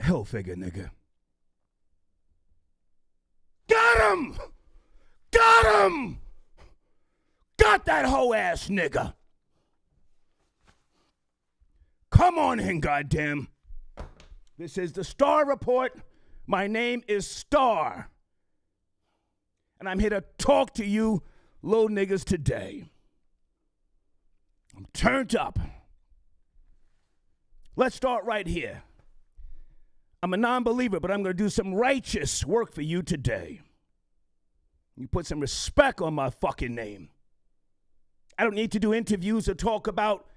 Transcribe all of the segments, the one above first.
Hill figure, nigga. Got him! Got him! Got that hoe ass nigga. Come on in, goddamn. This is the Star Report. My name is Star. And I'm here to talk to you little niggas today. I'm turned up. Let's start right here. I'm a non-believer, but I'm going to do some righteous work for you today. You put some respect on my fucking name. I don't need to do interviews or talk about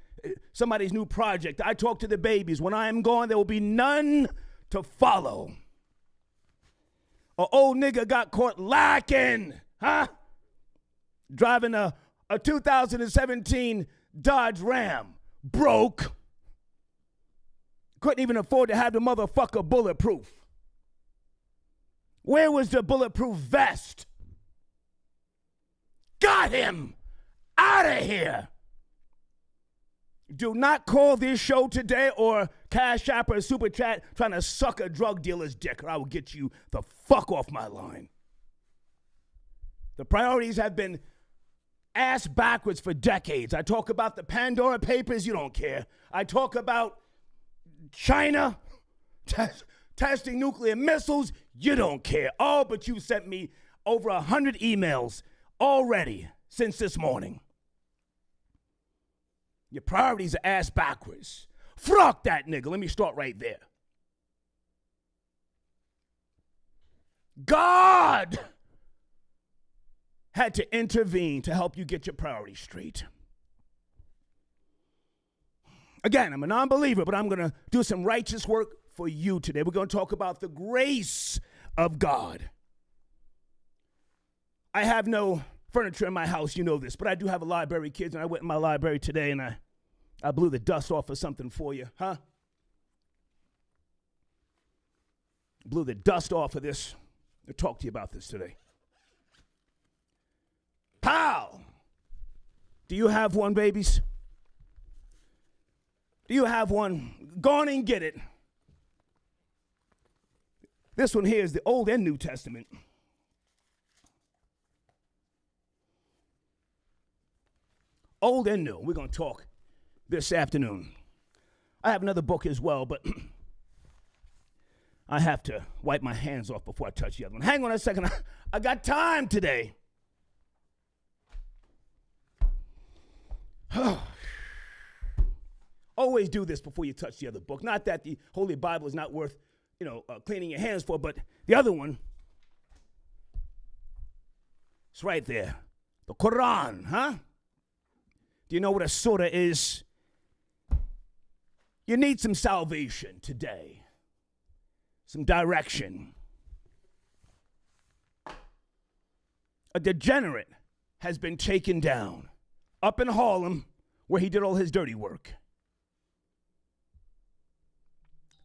somebody's new project. I talk to the babies. When I am gone, there will be none to follow. An old nigga got caught lacking, huh? Driving a 2017 Dodge Ram. Broke. Couldn't even afford to have the motherfucker bulletproof. Where was the bulletproof vest? Got him. Out of here. Do not call this show today or Cash App or Super Chat trying to suck a drug dealer's dick, or I will get you the fuck off my line. The priorities have been ass backwards for decades. I talk about the Pandora Papers, you don't care. I talk about China testing nuclear missiles, you don't care. Oh, but you sent me over 100 emails already since this morning. Your priorities are ass backwards. Fuck that nigga. Let me start right there. God had to intervene to help you get your priorities straight. Again, I'm a non-believer, but I'm going to do some righteous work for you today. We're going to talk about the grace of God. I have no furniture in my house, you know this, but I do have a library, kids, and I went in my library today and I blew the dust off of something for you, huh? Blew the dust off of this. I'll talk to you about this today. Pal! Do you have one, babies? Do you have one? Go on and get it. This one here is the Old and New Testament. Old and new. We're going to talk this afternoon. I have another book as well, but I have to wipe my hands off before I touch the other one. Hang on a second. I got time today. Always do this before you touch the other book. Not that the Holy Bible is not worth, cleaning your hands for, but the other one, it's right there. The Quran, huh? Do you know what a surah is? You need some salvation today. Some direction. A degenerate has been taken down up in Harlem where he did all his dirty work.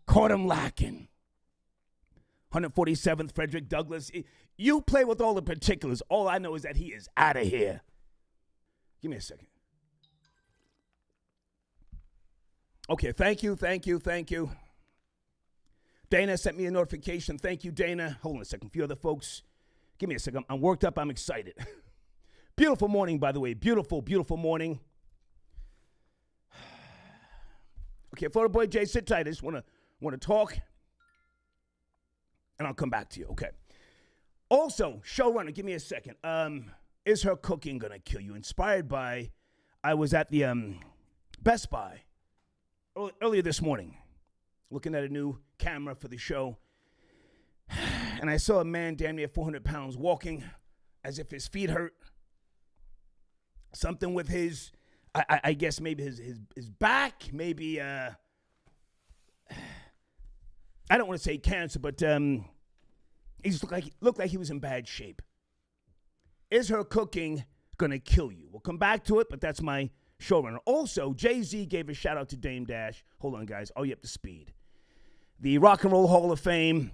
Caught him lacking. 147th Frederick Douglass. You play with all the particulars. All I know is that he is out of here. Give me a second. Okay, thank you. Dana sent me a notification. Thank you, Dana. Hold on a second. A few other folks. Give me a second. I'm worked up. I'm excited. Beautiful morning, by the way. Beautiful, beautiful morning. Okay, Florida Boy Jay, sit tight. I just want to talk, and I'll come back to you. Okay. Also, showrunner, give me a second. Is her cooking gonna kill you? Inspired by, I was at the Best Buy earlier this morning, looking at a new camera for the show, and I saw a man damn near 400 pounds walking as if his feet hurt. Something with his, I guess maybe his back, maybe, I don't want to say cancer, but he just looked like he was in bad shape. Is her cooking going to kill you? We'll come back to it, but that's my showrunner. Also, Jay-Z gave a shout out to Dame Dash. Hold on, guys. Are you up to speed? The Rock and Roll Hall of Fame.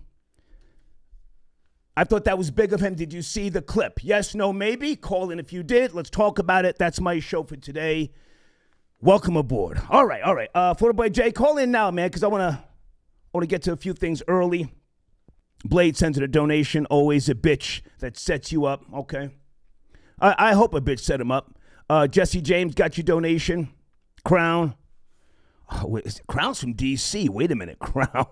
I thought that was big of him. Did you see the clip? Yes, no, maybe. Call in if you did. Let's talk about it. That's my show for today. Welcome aboard. All right. Florida Boy Jay, call in now, man, because I want want to get to a few things early. Blade sends in a donation, always a bitch that sets you up. Okay. I hope a bitch set him up. Jesse James got your donation. Crown. Oh, wait, Crown's from D.C. Wait a minute. Crown.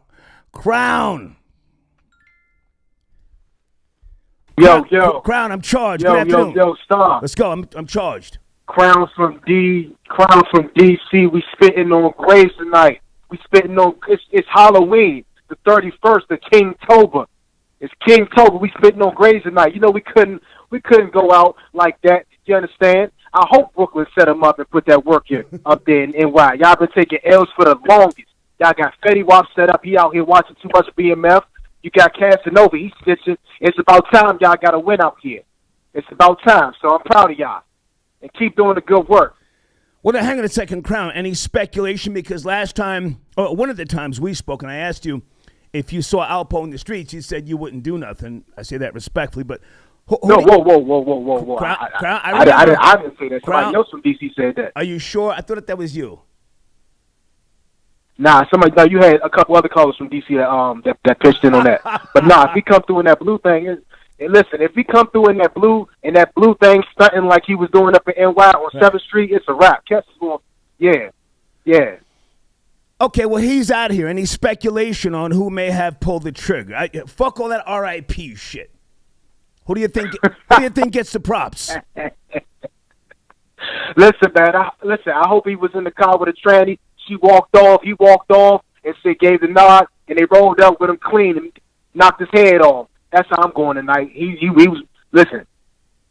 Yo. Crown, I'm charged. Good afternoon. Yo, stop. Let's go. I'm charged. Crown from D.C. We spitting on graves tonight. We spitting on, it's Halloween, the 31st, the King-tober. It's King-tober. We spitting on graves tonight. You know, we couldn't go out like that. You understand? I hope Brooklyn set him up and put that work in up there in NY. Y'all been taking L's for the longest. Y'all got Fetty Wap set up. He out here watching too much BMF. You got Casanova. He's stitching. It's about time y'all got to win out here. It's about time. So I'm proud of y'all. And keep doing the good work. Well, now, hang on a second, Crown. Any speculation? Because last time, or one of the times we spoke, and I asked you if you saw Alpo in the streets, you said you wouldn't do nothing. I say that respectfully, but... Whoa. Crown, I didn't say that. Somebody else from D.C. said that. Are you sure? I thought that was you. Nah, you had a couple other callers from D.C. that pitched in on that. But nah, if he come through in that blue thing, and listen, if he come through in that blue thing stunting like he was doing up in NY on 7th Street, it's a wrap. Catch is going, yeah. Okay, well, he's out here. Any speculation on who may have pulled the trigger? Fuck all that R.I.P. shit. Who do you think gets the props? Listen, man. I hope he was in the car with a tranny. She walked off. He walked off and gave the nod, and they rolled up with him clean and knocked his head off. That's how I'm going tonight. He was, listen,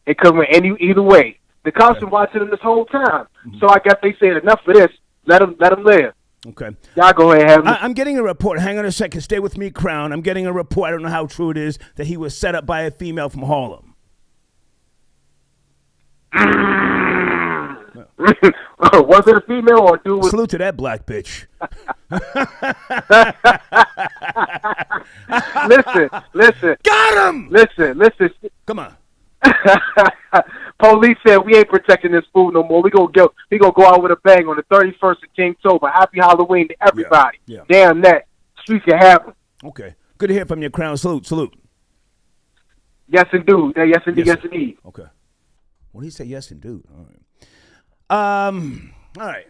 it could win either way. The cops been watching him this whole time. Mm-hmm. So I guess they said enough of this. Let him live. Okay. Y'all go ahead and have I'm getting a report. Hang on a second. Stay with me, Crown. I'm getting a report. I don't know how true it is that he was set up by a female from Harlem. Was it a female or a dude? Salute to that black bitch. Listen. Got him! Listen. Come on. Police said we ain't protecting this food no more. We gonna go out with a bang on the 31st of King-tober. Happy Halloween to everybody. Yeah. Damn that. Streets can happen. Okay. Good to hear from you, Crown. Salute. Yes, indeed. Yes, indeed. Okay. What did he say? Yes, indeed. All right.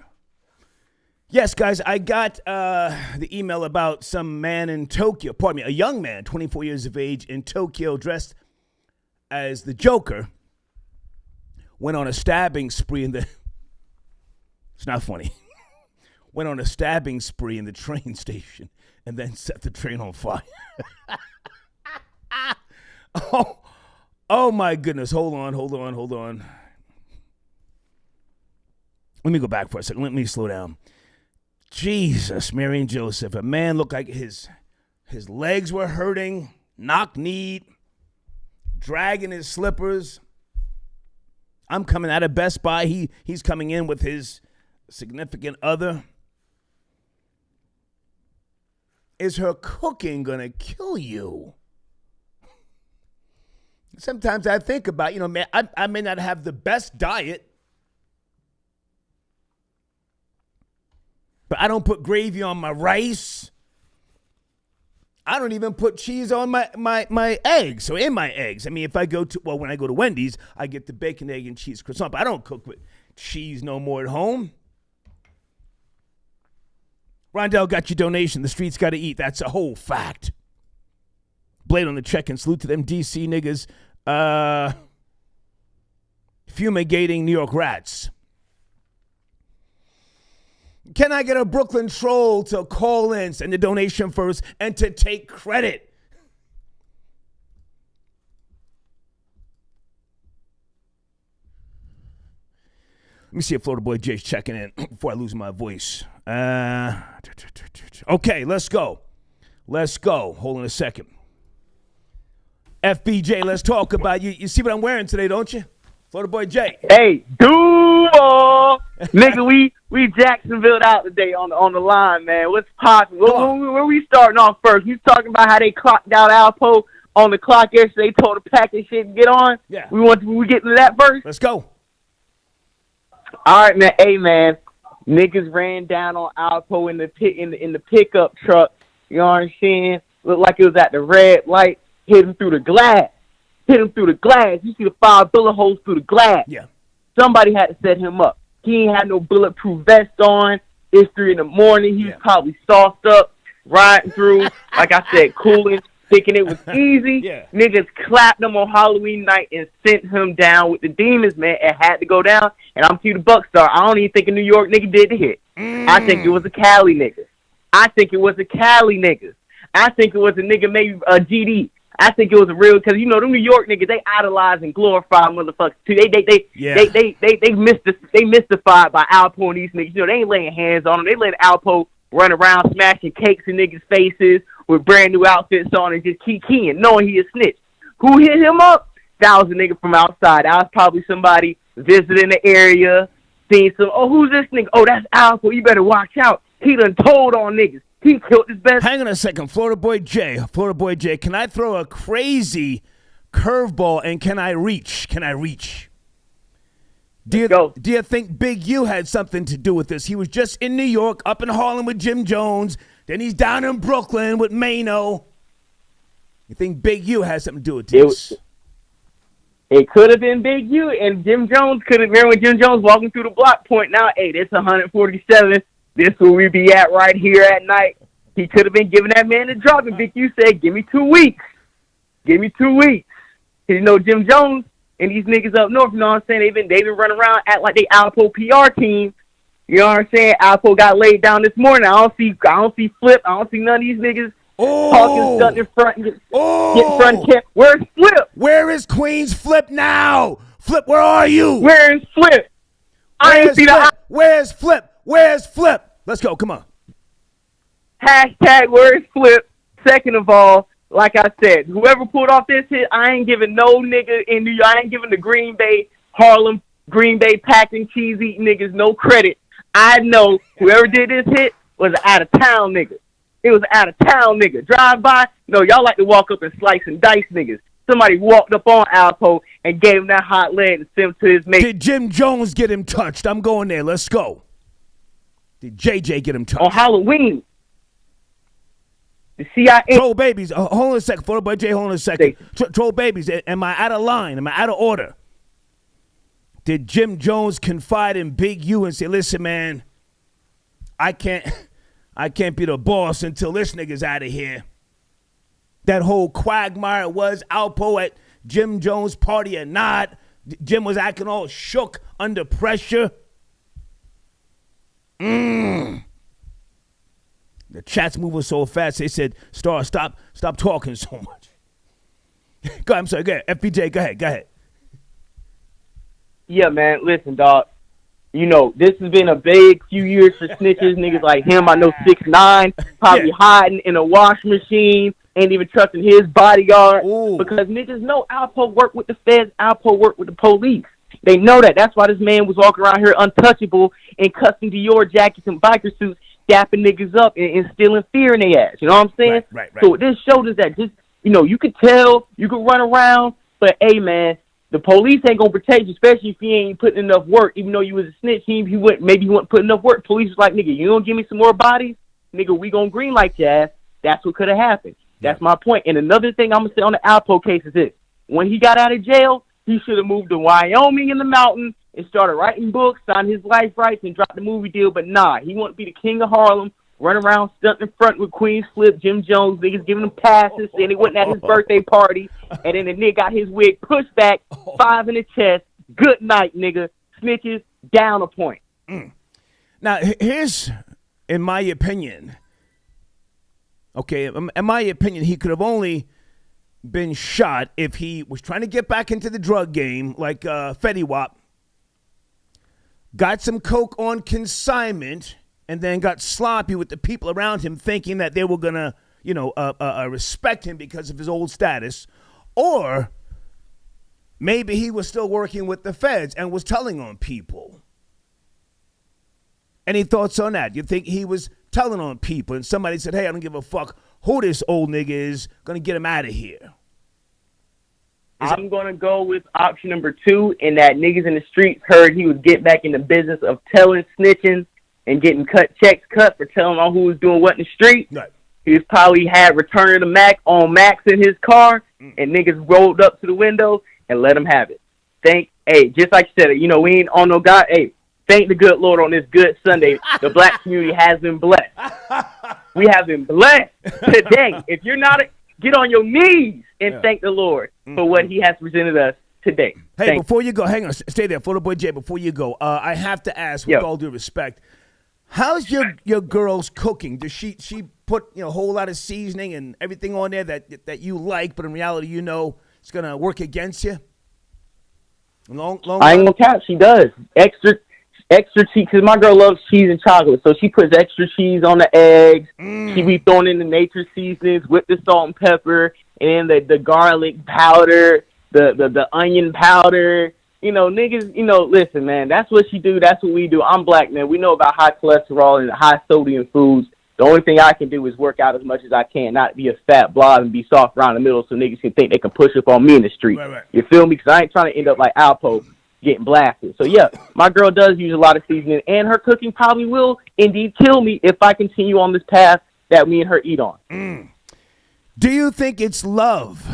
Yes, guys, I got the email about some man in Tokyo. Pardon me, a young man, 24 years of age, in Tokyo, dressed as the Joker, went on a stabbing spree in the... It's not funny. Went on a stabbing spree in the train station and then set the train on fire. Oh my goodness. Hold on. Let me go back for a second. Let me slow down. Jesus, Mary and Joseph. A man looked like his legs were hurting, knock-kneed, dragging his slippers. I'm coming out of Best Buy. He's coming in with his significant other. Is her cooking going to kill you? Sometimes I think about, man, I may not have the best diet, but I don't put gravy on my rice. I don't even put cheese on my eggs, or in my eggs. I mean, when I go to Wendy's, I get the bacon, egg, and cheese croissant, but I don't cook with cheese no more at home. Rondell got your donation. The streets got to eat. That's a whole fact. Blade on the check and salute to them DC niggas fumigating New York rats. Can I get a Brooklyn troll to call in, send the donation first, and to take credit? Let me see if Florida Boy Jay's checking in before I lose my voice. Okay, let's go. Hold on a second. FBJ, let's talk about you. You see what I'm wearing today, don't you? Florida Boy Jay. Hey, duo! Nigga, we Jacksonville out today on the line, man. What's poppin'? Where we starting off first? You talking about how they clocked out Alpo on the clock yesterday, told the pack and shit and get on? Yeah. We get to that first? Let's go. All right, man. Hey, man. Niggas ran down on Alpo in the pickup truck You know what I'm saying? Looked like it was at the red light. Hit him through the glass. You see the 5 bullet holes through the glass. Yeah. Somebody had to set him up. He ain't had no bulletproof vest on. It's 3 in the morning. He was probably sauced up, riding through, like I said, cooling, thinking it was easy. Yeah. Niggas clapped him on Halloween night and sent him down with the demons, man. It had to go down, and I'm to the Buckstar. I don't even think a New York nigga did the hit. I think it was a Cali nigga. I think it was a nigga, maybe a GD. I think it was a real, because you know them New York niggas, they idolize and glorify motherfuckers too. They mystified by Alpo and these niggas. You know, they ain't laying hands on them. They let Alpo run around smashing cakes in niggas' faces with brand new outfits on and just keep keying, knowing he a snitch. Who hit him up? That was a nigga from outside. That was probably somebody visiting the area, seen some, oh, who's this nigga? Oh, that's Alpo. You better watch out. He done told on niggas. He killed his best. Hang on a second. Florida Boy J, can I throw a crazy curveball and can I reach? Do you think Big U had something to do with this? He was just in New York, up in Harlem with Jim Jones. Then he's down in Brooklyn with Mano. You think Big U has something to do with this? It could have been Big U, and Jim Jones could have been when Jim Jones walking through the block pointing out, hey, this 147. This where we be at right here at night. He could have been giving that man a drop, and Big U said, give me 2 weeks. Give me 2 weeks. Because, you know, Jim Jones and these niggas up north, you know what I'm saying, they've been running around, act like they Alpo PR team. You know what I'm saying? Alpo got laid down this morning. I don't see Flip. I don't see none of these niggas talking stuff in front and get in front of camp. Where's Flip? Where is Queen's Flip now? Flip, where are you? Where is Flip? I ain't see the... Where's Flip? Where's Flip? Let's go. Come on. Hashtag where's Flip? Second of all, like I said, whoever pulled off this hit, I ain't giving no nigga in New York. I ain't giving the Green Bay, Harlem, Green Bay packed and cheese eating niggas no credit. I know whoever did this hit was an out-of-town nigga. It was an out-of-town nigga. Drive by, no, y'all like to walk up and slice and dice niggas. Somebody walked up on Alpo and gave him that hot leg and sent him to his mate. Did Jim Jones get him touched? I'm going there. Let's go. Did JJ get him touched? On Halloween. The CIA. Troll babies. Hold on a second. Florida Boy J, hold on a second. Troll babies. Am I out of line? Am I out of order? Did Jim Jones confide in Big U and say, listen, man, I can't be the boss until this nigga's out of here? That whole quagmire was Alpo at Jim Jones' party or not. Jim was acting all shook under pressure. The chat's moving so fast. They said, Star, stop talking so much. Go ahead, I'm sorry. Go ahead. FPJ, go ahead. Yeah, man. Listen, dog. You know, this has been a big few years for snitches. Niggas like him, I know 6'9", probably hiding in a wash machine, ain't even trusting his bodyguard. Ooh. Because niggas know Alpo worked with the feds, Alpo worked with the police. They know that. That's why this man was walking around here untouchable in custom Dior jackets and biker suits, dapping niggas up and instilling fear in their ass. You know what I'm saying? Right. So this showed us that just, you know, you could tell, you could run around, but hey, man, the police ain't gonna protect you, especially if you ain't putting enough work. Even though you was a snitch, he wouldn't put enough work. Police was like, nigga, you don't give me some more bodies, nigga, we gonna green light your ass. That's what could have happened. That's my point. And another thing I'm gonna say on the Alpo case is this: when he got out of jail, he should have moved to Wyoming in the mountain and started writing books, signed his life rights, and dropped the movie deal. But nah, he wanted to be the king of Harlem, run around stunting in front with Queen's Flip, Jim Jones, niggas giving him passes, saying he wasn't at his birthday party, and then the nigga got his wig pushed back, 5 in the chest. Good night, nigga. Snitches, down a point. Now, here's, in my opinion, he could have only been shot if he was trying to get back into the drug game, like Fetty Wap, got some coke on consignment, and then got sloppy with the people around him, thinking that they were gonna, respect him because of his old status, or maybe he was still working with the feds and was telling on people. Any thoughts on that? You think he was telling on people and somebody said, hey, I don't give a fuck who this old nigga is, gonna get him out of here? I'm going to go with option number 2, and that niggas in the streets heard he was getting back in the business of telling, snitching, and getting checks cut for telling on who was doing what in the street. Right. He was probably had Return of the Mac on Max in his car, and niggas rolled up to the window and let him have it. Just like you said, you know, we ain't on no God. Hey, thank the good Lord on this good Sunday. The black community has been blessed. We have been blessed today. If you're not, get on your knees and thank the Lord for what he has presented us today. Hey, before you go, hang on, stay there, Photo Boy J. Before you go, I have to ask, with all due respect, how's your girl's cooking? Does she put a whole lot of seasoning and everything on there that you like, but in reality, you know it's gonna work against you? Long I ain't gonna count. She does extra cheese because my girl loves cheese and chocolate, so she puts extra cheese on the eggs. She be throwing in the nature seasonings with the salt and pepper, and then the garlic powder, the onion powder. You know, niggas. You know, listen, man. That's what she do. That's what we do. I'm black, man. We know about high cholesterol and high sodium foods. The only thing I can do is work out as much as I can, not be a fat blob and be soft around the middle so niggas can think they can push up on me in the street. Right. You feel me? Because I ain't trying to end up like Alpo getting blasted. So, yeah, my girl does use a lot of seasoning, and her cooking probably will indeed kill me if I continue on this path that me and her eat on. Do you think it's love?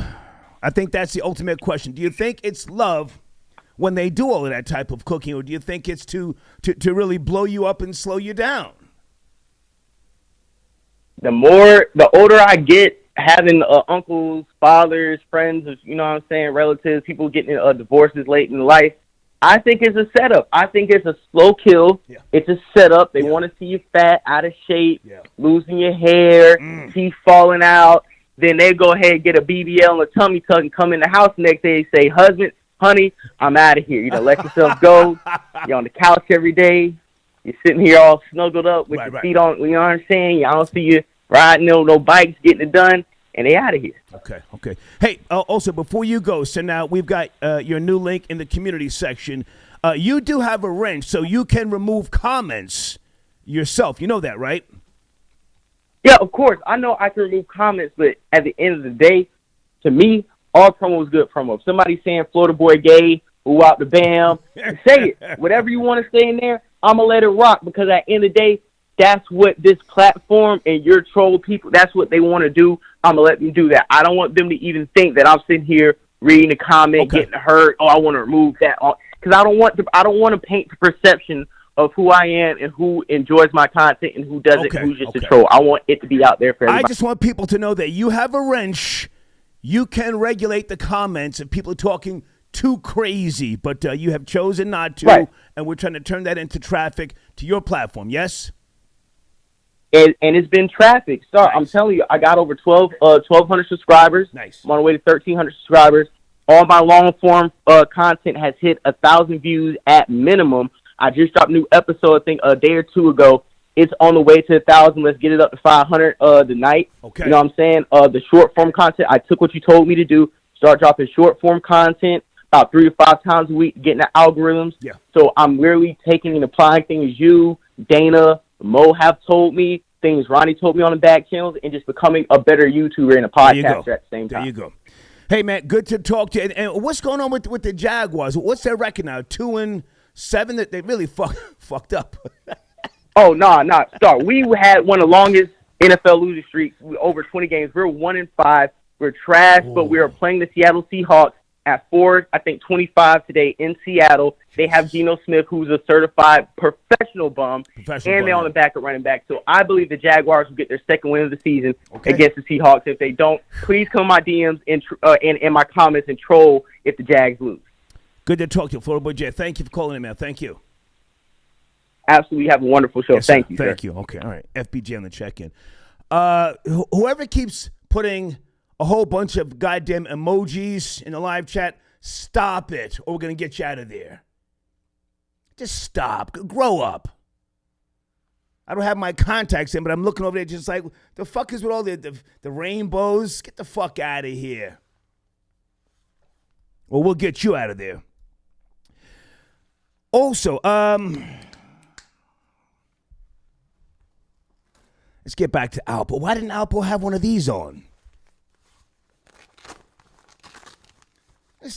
I think that's the ultimate question. Do you think it's love when they do all of that type of cooking, or do you think it's to really blow you up and slow you down? The older I get, having uncles, fathers, friends, you know what I'm saying, relatives, people getting divorces late in life, I think it's a setup. I think it's a slow kill. Yeah. It's a setup. They want to see you fat, out of shape, losing your hair, teeth falling out. Then they go ahead and get a BBL and a tummy tuck and come in the house the next day and say, husband, honey, I'm out of here. You know, let yourself go. You're on the couch every day. You're sitting here all snuggled up with your feet on, you know what I'm saying? I don't see you riding no bikes, getting it done, and they out of here. Okay. Hey, also, before you go, so now we've got your new link in the community section. You do have a wrench, so you can remove comments yourself. You know that, right? Yeah, of course. I know I can remove comments, but at the end of the day, to me, all promo is good promo. If somebody's saying Florida boy gay, who out the bam, say it. Whatever you want to say in there, I'm going to let it rock, because at the end of the day, that's what this platform and your troll people, that's what they want to do. I'm going to let them do that. I don't want them to even think that I'm sitting here reading a comment, getting hurt. Oh, I want to remove that. Because I don't want to paint the perception of who I am and who enjoys my content and who doesn't, who's just a troll. I want it to be out there for everybody. I just want people to know that you have a wrench. You can regulate the comments if people are talking too crazy, but you have chosen not to, and we're trying to turn that into traffic to your platform, yes? And it's been traffic. Nice. I'm telling you, I got over 1,200 subscribers. Nice. I'm on the way to 1,300 subscribers. All my long-form content has hit 1,000 views at minimum. I just dropped a new episode, I think, a day or two ago. It's on the way to 1,000. Let's get it up to 500 tonight. Okay. You know what I'm saying? The short-form content, I took what you told me to do, start dropping short-form content about 3 to 5 times a week, getting the algorithms. Yeah. So I'm really taking and applying things you, Dana, Mo have told me, things Ronnie told me on the back channels, and just becoming a better YouTuber and a podcaster at the same time. There you go. Hey, man, good to talk to you. And what's going on with the Jaguars? What's their record now? 2-7? That they really fucked up. Oh, nah. Start. We had one of the longest NFL losing streaks, over 20 games. We're 1-5. We're trash, but we are playing the Seattle Seahawks at 4-25 today in Seattle. They have Geno Smith, who's a certified professional bum, they're on the back of running back. So I believe the Jaguars will get their second win of the season against the Seahawks. If they don't, please come to my DMs and my comments and troll if the Jags lose. Good to talk to you, Florida Boy J. Thank you for calling in, man. Thank you. Absolutely. Have a wonderful show. Yes, Thank you, Thank you. Okay, all right. FBJ on the check-in. Whoever keeps putting a whole bunch of goddamn emojis in the live chat, stop it, or we're going to get you out of there. Just stop. Grow up. I don't have my contacts in, but I'm looking over there just like, the fuck is with all the rainbows? Get the fuck out of here. Well, we'll get you out of there. Also, let's get back to Alpo. Why didn't Alpo have one of these on?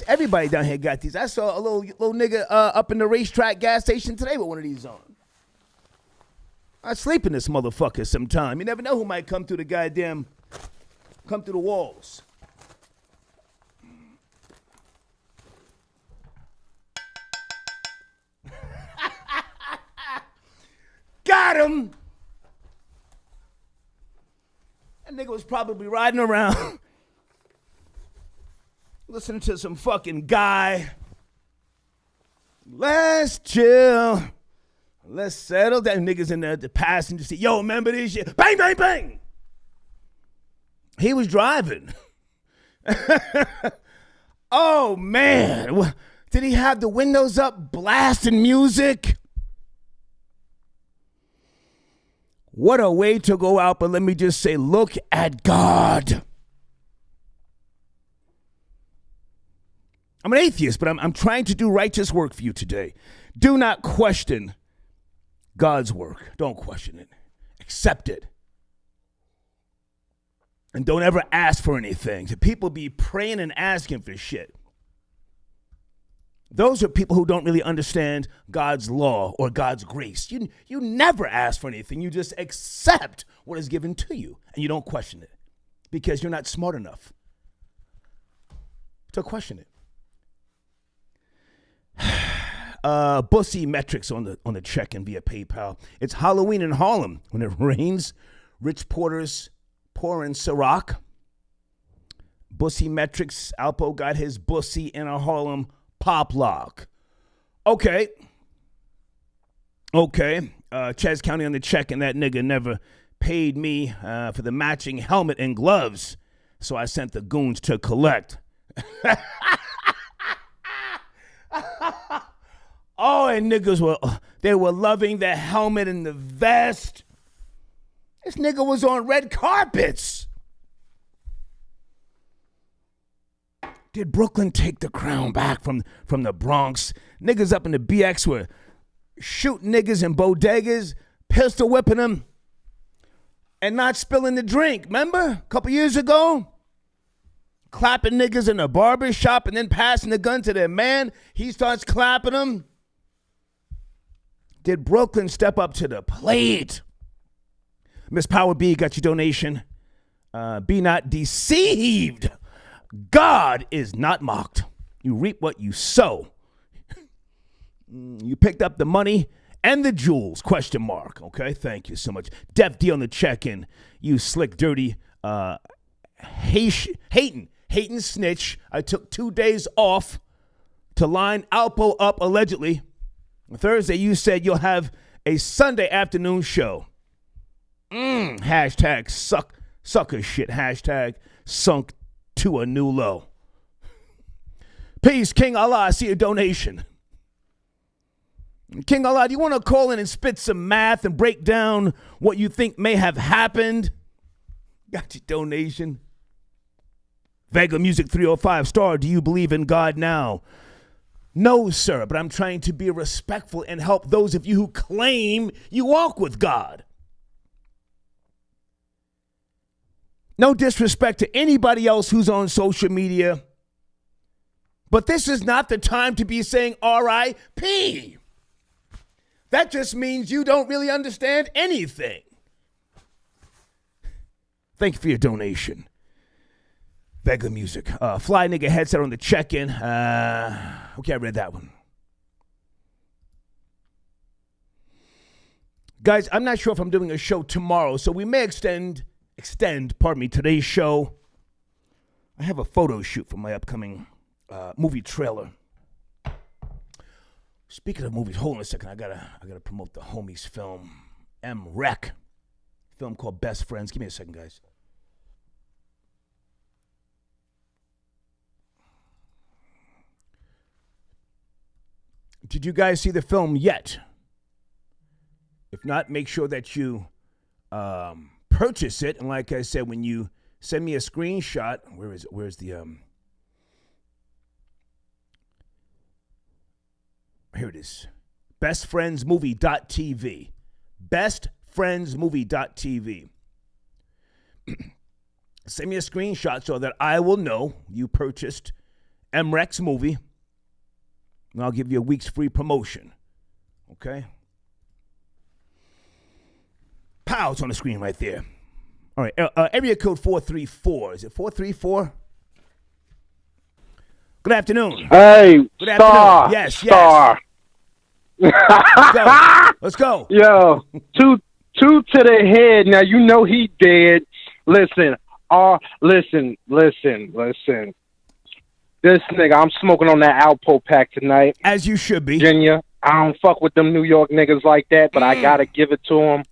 Everybody down here got these. I saw a little nigga up in the racetrack gas station today with one of these on. I sleep in this motherfucker sometime. You never know who might come through the walls. Got him! That nigga was probably riding around listening to some fucking guy. Let's chill. Let's settle down. Niggas in the passenger seat. Yo, remember this shit? Bang, bang, bang. He was driving. Oh, man. Did he have the windows up blasting music? What a way to go out, but let me just say, look at God. I'm an atheist, but I'm trying to do righteous work for you today. Do not question God's work. Don't question it. Accept it. And don't ever ask for anything. People be praying and asking for shit. Those are people who don't really understand God's law or God's grace. You never ask for anything. You just accept what is given to you, and you don't question it because you're not smart enough to question it. Bussy metrics on the check-in via PayPal. It's Halloween in Harlem. When it rains, rich porters pour in Ciroc. Bussy metrics. Alpo got his bussy in a Harlem pop lock. Okay. Ches County on the check, and that nigga never paid me for the matching helmet and gloves, so I sent the goons to collect. Oh, and niggas were loving the helmet and the vest. This nigga was on red carpets. Did Brooklyn take the crown back from the Bronx? Niggas up in the BX were shooting niggas in bodegas, pistol whipping them, and not spilling the drink. Remember? A couple years ago? Clapping niggas in a barber shop and then passing the gun to their man. He starts clapping them. Did Brooklyn step up to the plate? Miss Power B got your donation. Be not deceived. God is not mocked. You reap what you sow. You picked up the money and the jewels, ? Okay, thank you so much. Def D on the check-in. You slick, dirty, hating snitch. I took 2 days off to line Alpo up, allegedly. Thursday, you said you'll have a Sunday afternoon show. Hashtag sucker shit. Hashtag sunk to a new low. Peace, King Allah. I see your donation. King Allah, do you want to call in and spit some math and break down what you think may have happened? Got your donation. Vega Music 305 star, do you believe in God now? No, sir, but I'm trying to be respectful and help those of you who claim you walk with God. No disrespect to anybody else who's on social media, but this is not the time to be saying R.I.P. That just means you don't really understand anything. Thank you for your donation. Vega Music. Fly nigga headset on the check-in. Okay, I read that one. Guys, I'm not sure if I'm doing a show tomorrow, so we may extend, today's show. I have a photo shoot for my upcoming movie trailer. Speaking of movies, hold on a second. I gotta promote the homies film, MREx, film called Best Friends. Give me a second, guys. Did you guys see the film yet? If not, make sure that you purchase it. And like I said, when you send me a screenshot, where is it? Where's the here it is. bestfriendsmovie.tv. bestfriendsmovie.tv. Send me a screenshot so that I will know you purchased MREx movie. And I'll give you a week's free promotion. Okay? Pow, it's on the screen right there. All right, area code 434. Is it 434? Good afternoon. Hey, Good Star. afternoon. Yes, Star. Let's go. Yo, two to the head. Now you know he dead. Listen, listen. This nigga, I'm smoking on that Alpo pack tonight. As you should be. Virginia, I don't fuck with them New York niggas like that, but I gotta give it to them.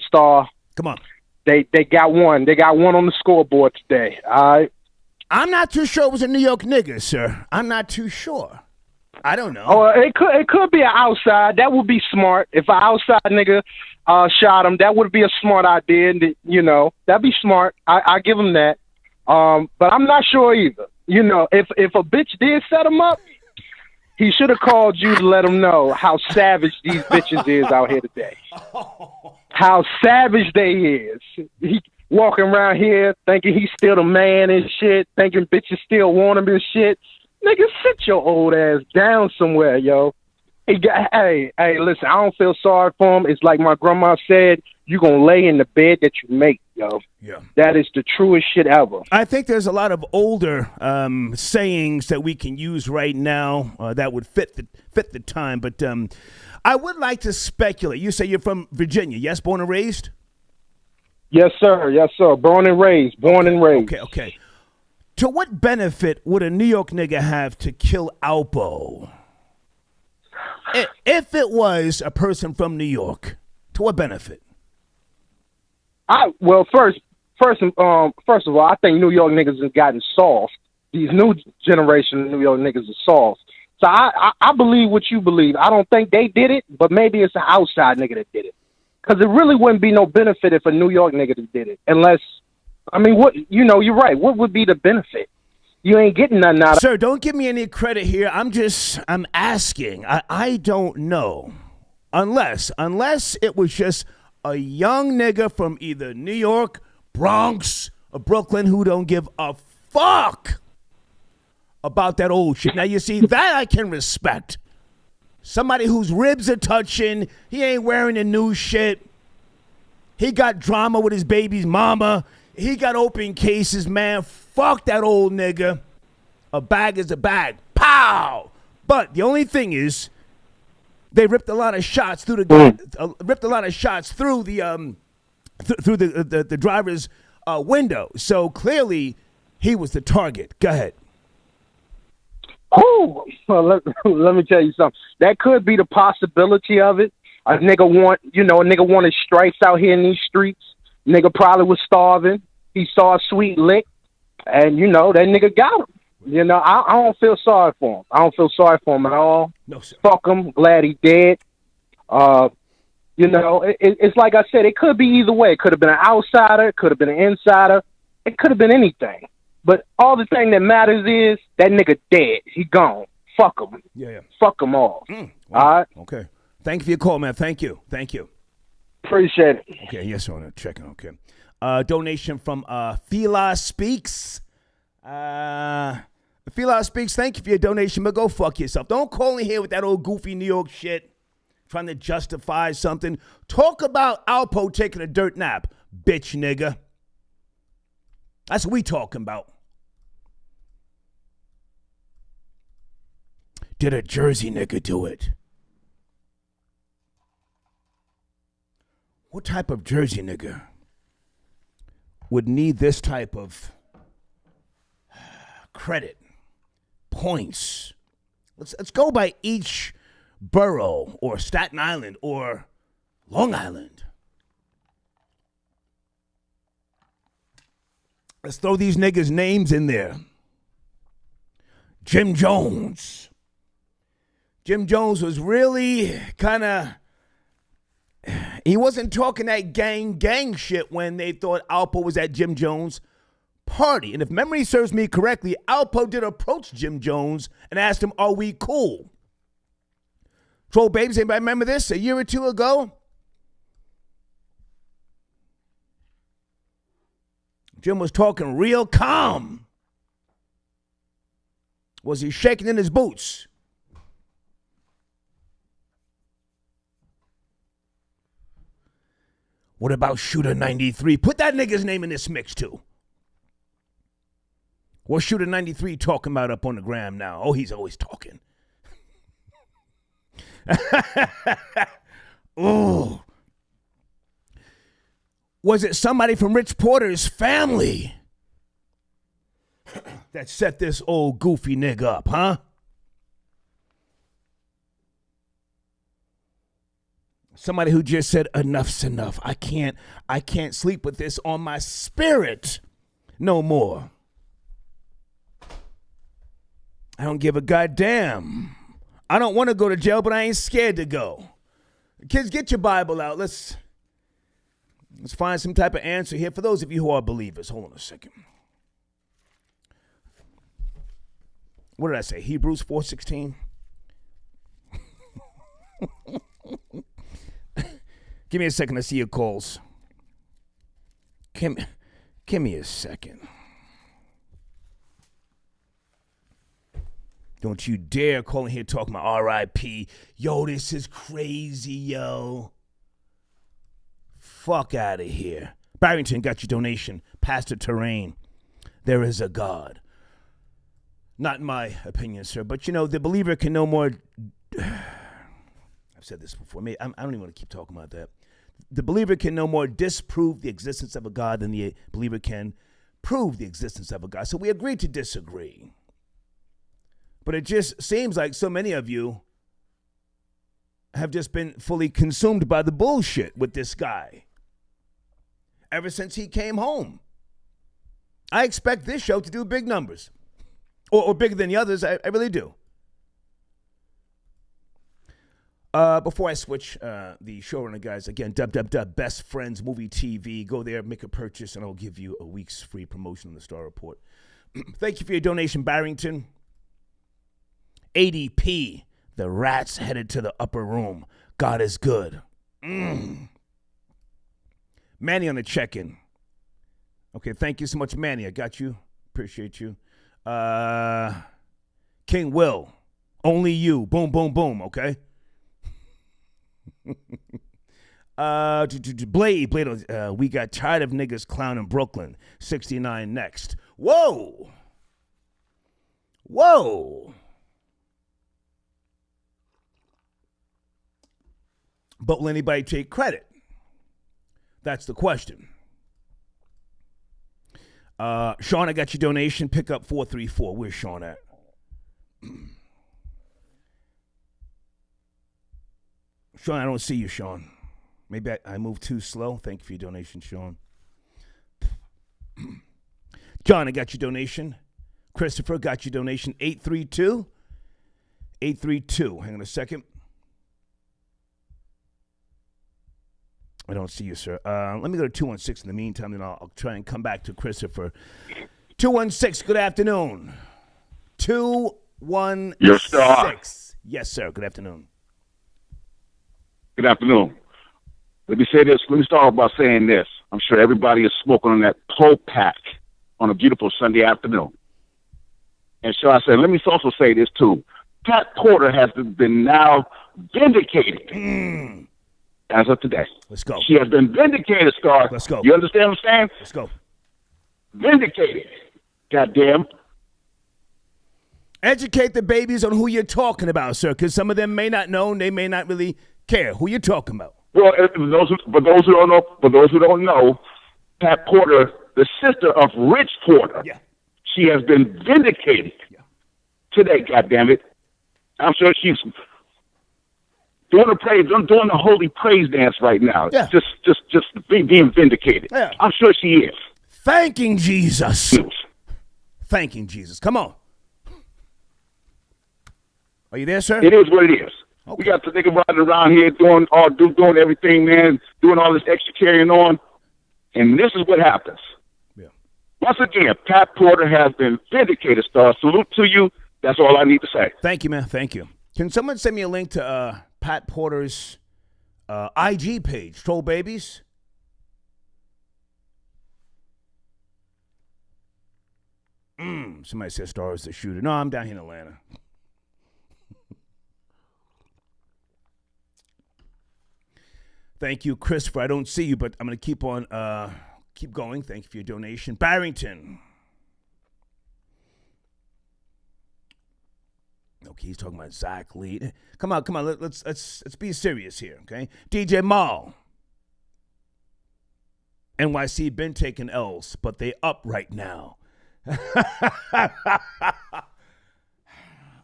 Star. Come on. They got one. They got one on the scoreboard today. All right. I'm not too sure it was a New York nigga, sir. I'm not too sure. I don't know. Oh, it could be an outside. That would be smart. If an outside nigga shot him, that would be a smart idea. You know, that'd be smart. I give him that. But I'm not sure either. You know, if a bitch did set him up, he should have called you to let him know how savage these bitches is out here today. How savage they is. He walking around here thinking he's still the man and shit, thinking bitches still want him and shit. Nigga, sit your old ass down somewhere, yo. Hey, listen, I don't feel sorry for him. It's like my grandma said, you gonna lay in the bed that you make, yo. Yeah. That is the truest shit ever. I think there's a lot of older sayings that we can use right now that would fit the time. But I would like to speculate. You say you're from Virginia, yes? Born and raised? Yes, sir. Born and raised. Okay. To what benefit would a New York nigga have to kill Alpo? If it was a person from New York, to what benefit? First of all, I think New York niggas have gotten soft. These new generation of New York niggas are soft. So I believe what you believe. I don't think they did it, but maybe it's an outside nigga that did it. Because it really wouldn't be no benefit if a New York nigga did it. Unless, I mean, you're right. What would be the benefit? You ain't getting nothing out of it. Sir, don't give me any credit here. I'm asking. I don't know. Unless it was just a young nigga from either New York, Bronx, or Brooklyn who don't give a fuck about that old shit. Now, you see, that I can respect. Somebody whose ribs are touching, he ain't wearing the new shit. He got drama with his baby's mama. He got open cases, man. Fuck that old nigga. A bag is a bag. Pow! But the only thing is, they ripped a lot of shots through the the driver's window. So clearly, he was the target. Go ahead. Oh, well, let me tell you something. That could be the possibility of it. A nigga wanted stripes out here in these streets. Nigga probably was starving. He saw a sweet lick, and that nigga got him. I don't feel sorry for him. I don't feel sorry for him at all. No, sir. Fuck him. Glad he dead. It's like I said. It could be either way. It could have been an outsider. It could have been an insider. It could have been anything. But all the thing that matters is that nigga dead. He gone. Fuck him. Yeah. Fuck him all. Wow. All right? Okay. Thank you for your call, man. Thank you. Appreciate it. Okay, yes, on checking. Okay. Donation from Fila Speaks. Fila Speaks, thank you for your donation, but go fuck yourself. Don't call in here with that old goofy New York shit, trying to justify something. Talk about Alpo taking a dirt nap, bitch nigga. That's what we talking about. Did a Jersey nigga do it? What type of Jersey nigga would need this type of credit, points? Let's go by each borough or Staten Island or Long Island. Let's throw these niggas' names in there. Jim Jones. Jim Jones was really kind of, he wasn't talking that gang shit when they thought Alpo was at Jim Jones' party. And if memory serves me correctly, Alpo did approach Jim Jones and asked him, are we cool? Troll Babes, anybody remember this a year or two ago? Jim was talking real calm. Was he shaking in his boots? What about Shooter 93? Put that nigga's name in this mix, too. What's Shooter 93 talking about up on the gram now? Oh, he's always talking. Oh. Was it somebody from Rich Porter's family that set this old goofy nigga up, huh? Somebody who just said, enough's enough. I can't sleep with this on my spirit no more. I don't give a goddamn. I don't want to go to jail, but I ain't scared to go. Kids, get your Bible out. Let's find some type of answer here for those of you who are believers. Hold on a second. What did I say? Hebrews 4:16? Give me a second to see your calls. Give me a second. Don't you dare call in here talking about R.I.P. Yo, this is crazy, yo. Fuck out of here. Barrington got your donation. Pastor Terrain. There is a God. Not my opinion, sir, but you know, the believer can no more. I've said this before. I don't even want to keep talking about that. The believer can no more disprove the existence of a God than the believer can prove the existence of a God. So we agree to disagree. But it just seems like so many of you have just been fully consumed by the bullshit with this guy ever since he came home. I expect this show to do big numbers, or bigger than the others. I really do. Before I switch, the showrunner guys, again, Best Friends Movie TV. Go there, make a purchase, and I'll give you a week's free promotion on the Star Report. Thank you for your donation, Barrington. ADP, the rats headed to the upper room. God is good. Manny on the check-in. Okay, thank you so much, Manny. I got you. Appreciate you. King Will, only you. Boom, boom, boom, okay? Blade, we got tired of niggas clowning Brooklyn. 69 next. Whoa. But will anybody take credit? That's the question. Sean, I got your donation. Pick up 434. Where's Sean at? Sean, I don't see you, Sean. Maybe I moved too slow. Thank you for your donation, Sean. John, I got your donation. Christopher, got your donation. 832. Hang on a second. I don't see you, sir. Let me go to 216 in the meantime, then I'll try and come back to Christopher. 216, good afternoon. 216. Your star. Yes, sir. Good afternoon. Good afternoon. Let me say this. Let me start off by saying this. I'm sure everybody is smoking on that Poe pack on a beautiful Sunday afternoon. And so I said, let me also say this, too. Pat Porter has been now vindicated as of today. Let's go. She has been vindicated, Scar. Let's go. You understand what I'm saying? Let's go. Vindicated. Goddamn. Educate the babies on who you're talking about, sir, because some of them may not know and they may not really care who you're talking about. Well, for those who don't know, Pat Porter, the sister of Rich Porter, she has been vindicated today. Goddammit, I'm sure she's doing the holy praise dance right now. Yeah. Just being vindicated. Yeah. I'm sure she is. Thanking Jesus. Thanking Jesus. Come on. Are you there, sir? It is what it is. Okay. We got the nigga riding around here doing everything, man, doing all this extra carrying on. And this is what happens. Yeah. Once again, Pat Porter has been vindicated, Star. Salute to you. That's all I need to say. Thank you, man. Thank you. Can someone send me a link to Pat Porter's IG page, Troll Babies? Somebody says Star is the shooter. No, I'm down here in Atlanta. Thank you, Christopher. I don't see you, but I'm going to keep going. Thank you for your donation. Barrington. Okay, he's talking about Zach Lee. Come on. Let's be serious here, okay? DJ Mal. NYC been taking L's, but they up right now.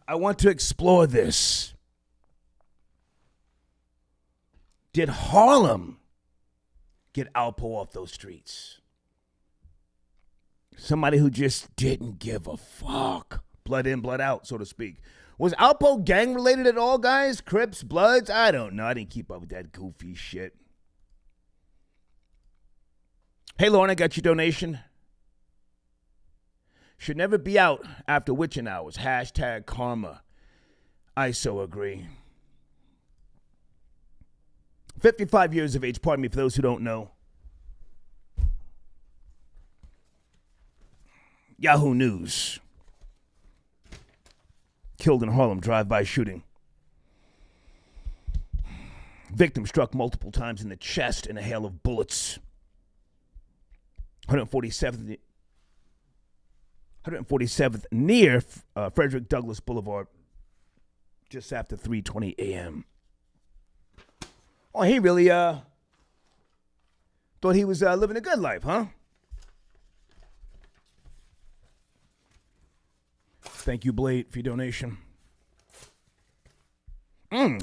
I want to explore this. Did Harlem get Alpo off those streets? Somebody who just didn't give a fuck. Blood in, blood out, so to speak. Was Alpo gang related at all, guys? Crips, Bloods? I don't know. I didn't keep up with that goofy shit. Hey, Lauren, I got your donation. Should never be out after witching hours. Hashtag karma. I so agree. 55 years of age, pardon me for those who don't know. Yahoo News. Killed in Harlem drive-by shooting. Victim struck multiple times in the chest in a hail of bullets. 147th near Frederick Douglass Blvd. Just after 3:20 a.m. Oh, he really thought he was living a good life, huh? Thank you, Blade, for your donation.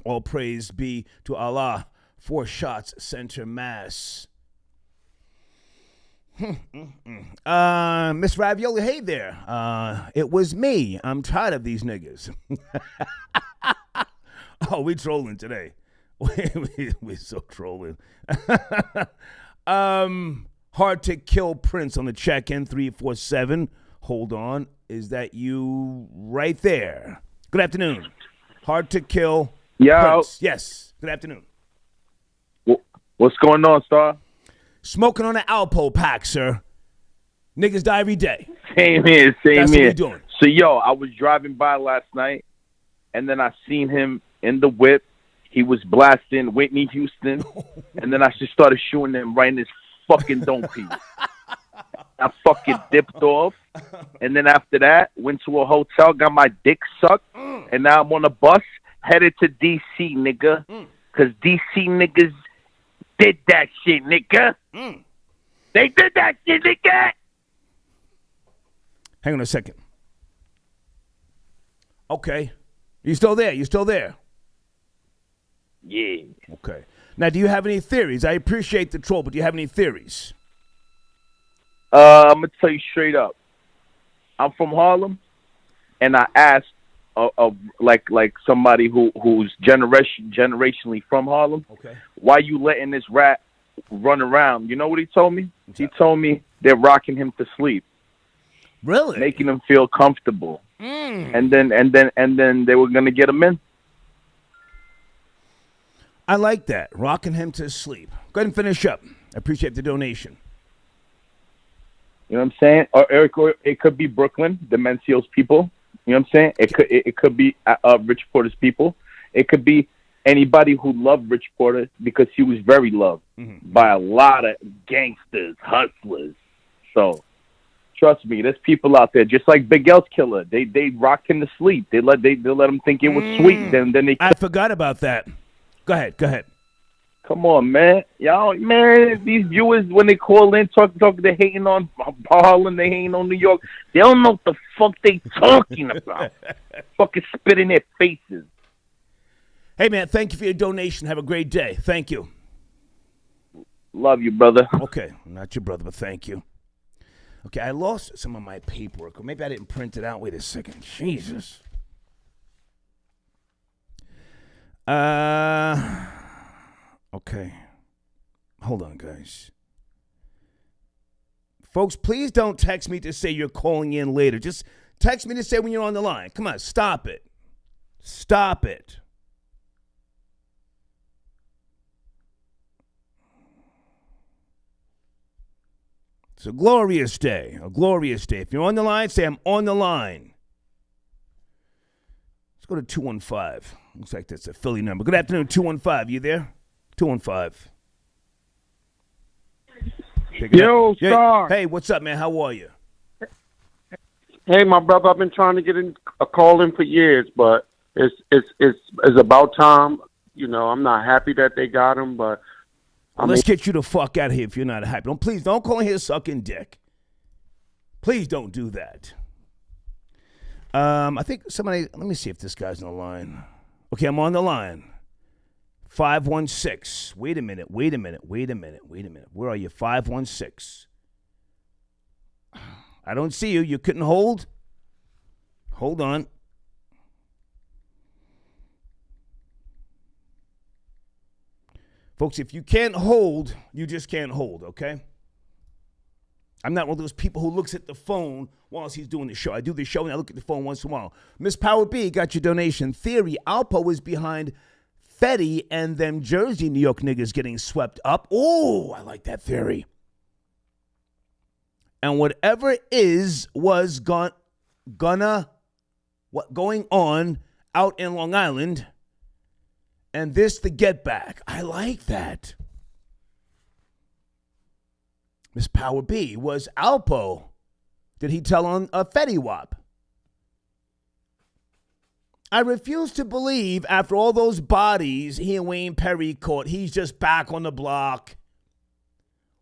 All praise be to Allah. 4 shots, center mass. Miss Ravioli, hey there. It was me. I'm tired of these niggas. Oh, we trolling today. We're so trolling. Hard to kill Prince on the check-in 347. Hold on. Is that you right there? Good afternoon. Hard to kill Prince. Yes. Good afternoon. What's going on, Star? Smoking on an Alpo pack, sir. Niggas die every day. Same here. That's what we doing. So, I was driving by last night, and then I seen him in the whip. He was blasting Whitney Houston, and then I just started shooting him right in his fucking dome piece. I fucking dipped off, and then after that, went to a hotel, got my dick sucked, and now I'm on a bus headed to D.C., nigga, because D.C. niggas did that shit, nigga. They did that shit, nigga. Hang on a second. Okay. You still there? Yeah. Okay. Now, do you have any theories? I appreciate the troll, but do you have any theories? I'm going to tell you straight up. I'm from Harlem, and I asked like somebody who's generationally from Harlem, okay, why you letting this rat run around? You know what he told me? He told me they're rocking him to sleep. Really? Making him feel comfortable. And then they were going to get him in. I like that. Rocking him to sleep. Go ahead and finish up. I appreciate the donation. You know what I'm saying? Or it could be Brooklyn, the Mencio's people. You know what I'm saying? It could be Rich Porter's people. It could be anybody who loved Rich Porter because he was very loved by a lot of gangsters, hustlers. So trust me, there's people out there just like Big L's killer. They rocked him to sleep. They let him think it was sweet. Then they. I forgot about that. Go ahead. Come on, man. Y'all, man, these viewers, when they call in, talk, they're hating on Harlem, they hating on New York. They don't know what the fuck they talking about. Fucking spit in their faces. Hey, man, thank you for your donation. Have a great day. Thank you. Love you, brother. Okay, not your brother, but thank you. Okay, I lost some of my paperwork, or maybe I didn't print it out. Wait a second. Jesus. Okay. Hold on, guys. Folks, please don't text me to say you're calling in later. Just text me to say when you're on the line. Come on, stop it. Stop it. It's a glorious day. A glorious day. If you're on the line, say I'm on the line. Let's go to 215. Looks like that's a Philly number. Good afternoon, 215. You there? 215. Pick it Yo, up. Star. Hey, what's up, man? How are you? Hey, my brother, I've been trying to get a call in for years, but it's about time. You know, I'm not happy that they got him, but Let's get you the fuck out of here if you're not happy. Please don't call in here sucking dick. Please don't do that. I think somebody. Let me see if this guy's on the line. Okay, I'm on the line. 516. Wait a minute. Where are you? 516. I don't see you. You couldn't hold? Hold on. Folks, if you can't hold, you just can't hold, okay? I'm not one of those people who looks at the phone whilst he's doing the show. I do the show and I look at the phone once in a while. Miss Power B got your donation. Theory, Alpo is behind Fetty and them Jersey, New York niggas getting swept up. Oh, I like that theory. And whatever was going on out in Long Island, and this the get back. I like that. Miss Power B, was Alpo. Did he tell on a Fetty Wap? I refuse to believe after all those bodies he and Wayne Perry caught, he's just back on the block,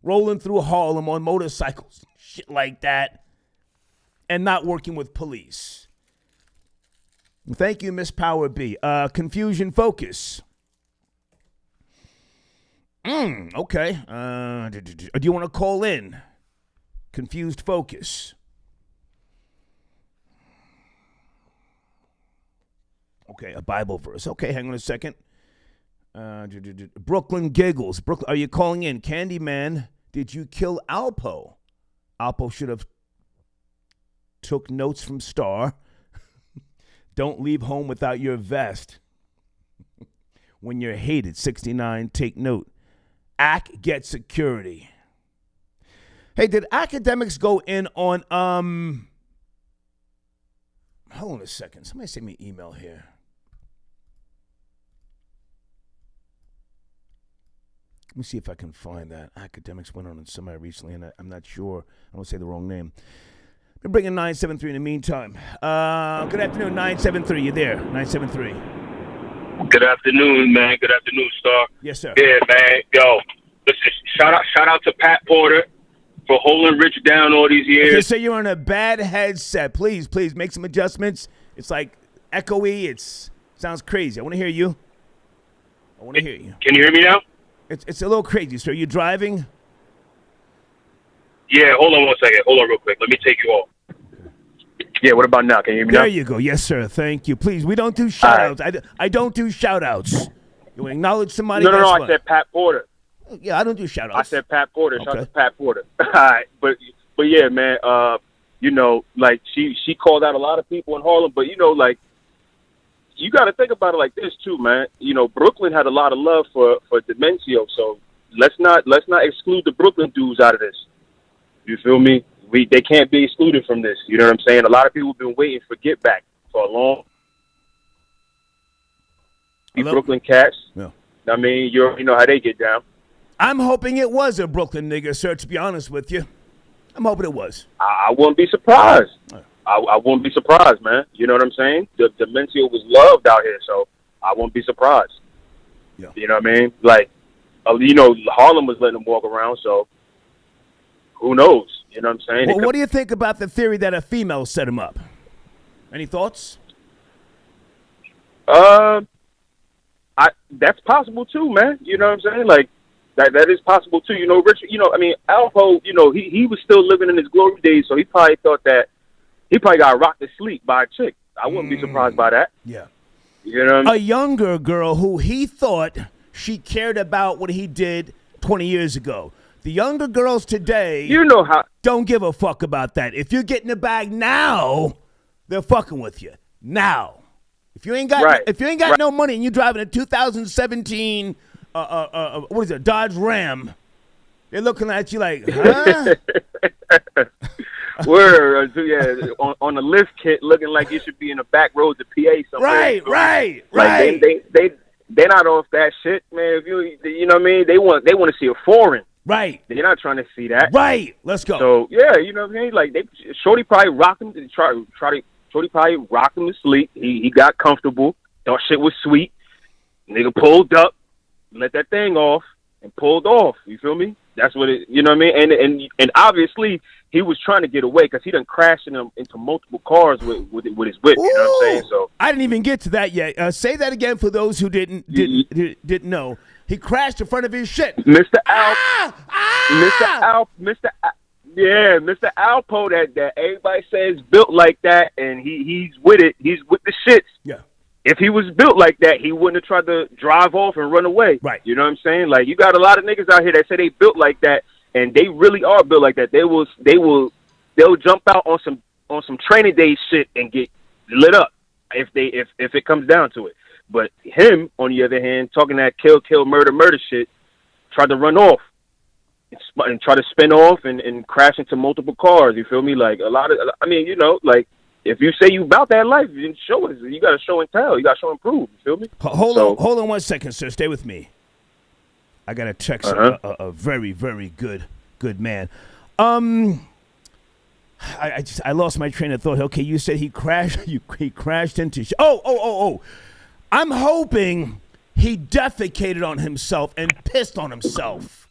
rolling through Harlem on motorcycles, shit like that, and not working with police. Thank you, Miss Power B. Confusion Focus. Okay. Do you want to call in? Confused Focus. Okay, a Bible verse. Okay, hang on a second. Brooklyn Giggles. Brooklyn, are you calling in? Candyman, did you kill Alpo? Alpo should have took notes from Star. Don't leave home without your vest. When you're hated, 69, take note. AC get security. Hey, did academics go in on, hold on a second. Somebody send me an email here. Let me see if I can find that. Academics went on somebody recently, and I'm not sure. I don't say the wrong name. Been bringing 973 in the meantime. Good afternoon, 973. You there? 973. Good afternoon, man. Good afternoon, Star. Yes, sir. Yeah, man. Yo, listen, shout out to Pat Porter for holding Rich down all these years. Just say you're on a bad headset. Please make some adjustments. It's like echoey. Sounds crazy. I want to hear you. Can you hear me now? It's a little crazy, sir. You driving? Yeah, hold on one second. Hold on real quick. Let me take you off. Yeah, what about now? Can you hear me now? There you go. Yes, sir. Thank you. Please, we don't do shout-outs. Right. I don't do shout-outs. You acknowledge somebody? No, I said Pat Porter. Yeah, I don't do shout-outs. I said Pat Porter. Okay. Shout out to Pat Porter. All right. But yeah, man, you know, like, she called out a lot of people in Harlem, but, you know, like, you got to think about it like this, too, man. You know, Brooklyn had a lot of love for Demencio, so let's not exclude the Brooklyn dudes out of this. You feel me? They can't be excluded from this. You know what I'm saying? A lot of people have been waiting for Get Back for a long. These Brooklyn cats. Yeah. I mean, you know how they get down. I'm hoping it was a Brooklyn nigga, sir. To be honest with you, I'm hoping it was. I wouldn't be surprised. I wouldn't be surprised, man. You know what I'm saying? The Demencio was loved out here, so I wouldn't be surprised. Yeah. You know what I mean? Like, you know, Harlem was letting them walk around, so who knows? You know what I'm saying? Well, what do you think about the theory that a female set him up? Any thoughts? That's possible too, man. You know what I'm saying? Like, that is possible too. You know, Richard. You know, I mean, Alpo. You know, he was still living in his glory days, so he probably thought that he probably got rocked to sleep by a chick. I wouldn't be surprised by that. Yeah. You know, a younger girl who he thought she cared about what he did 20 years ago. The younger girls today, you know how, don't give a fuck about that. If you're getting the bag now, they're fucking with you now. If you ain't got no money and you're driving a 2017, what is it, Dodge Ram, they're looking at you like, huh? Word, yeah, on the lift kit, looking like you should be in the back row of the PA somewhere. Right. Like they're not off that shit, man. If you know what I mean, they want to see a foreign. Right. They're not trying to see that. Right. Let's go. So yeah, you know what I mean. Like Shorty probably rocked him. Shorty probably rocked him to sleep. He got comfortable. Thought shit was sweet. Nigga pulled up, let that thing off, and pulled off. You feel me? That's what it. You know what I mean? And obviously he was trying to get away because he done crashed into multiple cars with his whip. You know what I'm saying? So I didn't even get to that yet. Say that again for those who didn't know. He crashed in front of his shit. Mr. Alpo, that everybody says built like that, and he's with it. He's with the shits. Yeah. If he was built like that, he wouldn't have tried to drive off and run away. Right. You know what I'm saying? Like, you got a lot of niggas out here that say they built like that, and they really are built like that. They'll jump out on some training day shit and get lit up if it comes down to it. But him, on the other hand, talking that kill, murder shit, tried to run off and try to spin off and crash into multiple cars. You feel me? Like like if you say you about that life, you show us. You got to show and tell. You got to show and prove. You feel me? Hold on 1 second, sir. Stay with me. I got to text a very, very good man. I lost my train of thought. Okay, you said he crashed. He crashed into. Oh. I'm hoping he defecated on himself and pissed on himself.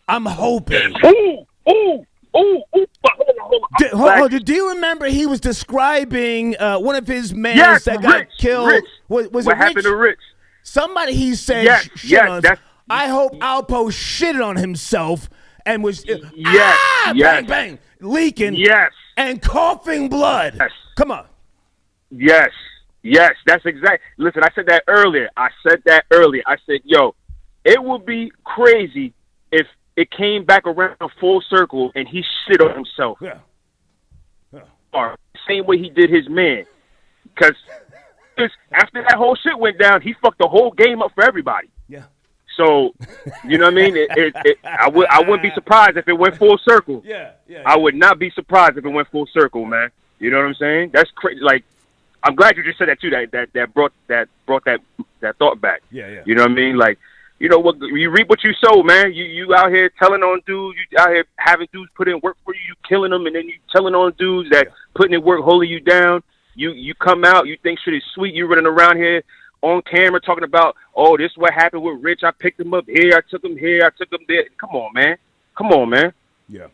I'm hoping. Ooh. Hold on. Do you remember he was describing one of his men that got killed? Rich. Was what it happened Rich? to Rich? Somebody he said I hope Alpo shitted on himself and was bang, leaking and coughing blood. Yes. Come on. Yes, that's exact. Listen, I said that earlier. I said, yo, it would be crazy if it came back around full circle and he shit on himself. Yeah. Or same way he did his man. Because after that whole shit went down, he fucked the whole game up for everybody. Yeah. So, you know what I mean? I wouldn't be surprised if it went full circle. Yeah. I would not be surprised if it went full circle, man. You know what I'm saying? That's crazy. Like, I'm glad you just said that too. That brought that thought back. Yeah. You know what I mean? Like, you know what? You reap what you sow, man. You out here telling on dudes. You out here having dudes put in work for you. You killing them, and then you telling on dudes that putting in work, holding you down. You come out. You think shit is sweet. You running around here on camera talking about, oh, this is what happened with Rich. I picked him up here. I took him here. I took him there. Come on, man. Yeah.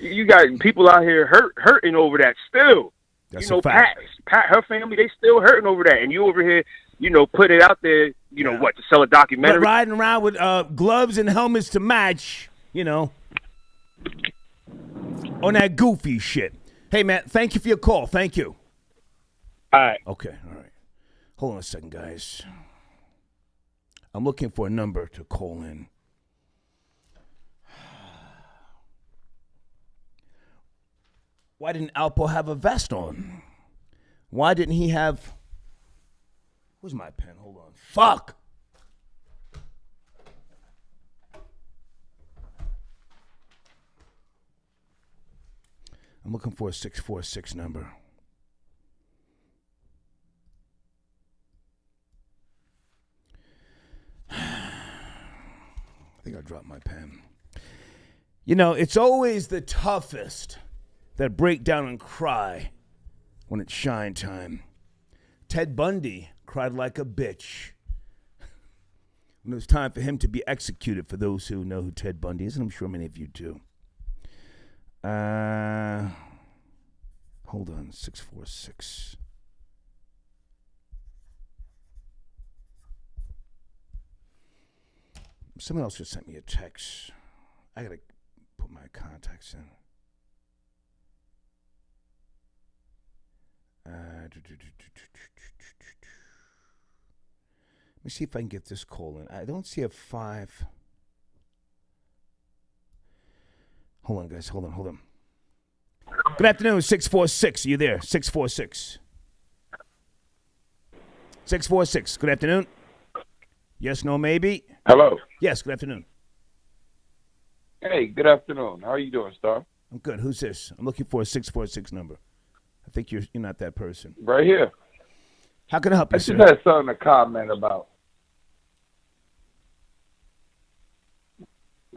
You got people out here hurting over that still. That's a fact. Pat, her family, they still hurting over that, and you over here, put it out there, to sell a documentary. But riding around with gloves and helmets to match, on that goofy shit. Hey, man, thank you for your call. Thank you. All right. Okay, all right. Hold on a second, guys. I'm looking for a number to call in. Why didn't Alpo have a vest on? Why didn't he have... Where's my pen? Hold on. Fuck! I'm looking for a 646 number. I think I dropped my pen. It's always the toughest that break down and cry when it's shine time. Ted Bundy cried like a bitch when it was time for him to be executed, for those who know who Ted Bundy is, and I'm sure many of you do. Hold on, 646. Someone else just sent me a text. I gotta put my contacts in. Let me see if I can get this call in. I don't see a 5. Hold on, guys. Hold on. Good afternoon, 646. Are you there? 646. 646. Good afternoon. Yes, no, maybe. Hello. Yes, good afternoon. Hey, good afternoon. How are you doing, Star? I'm good. Who's this? I'm looking for a 646 number. I think you're not that person. Right here. How can I help you, I sir? just had something to comment about.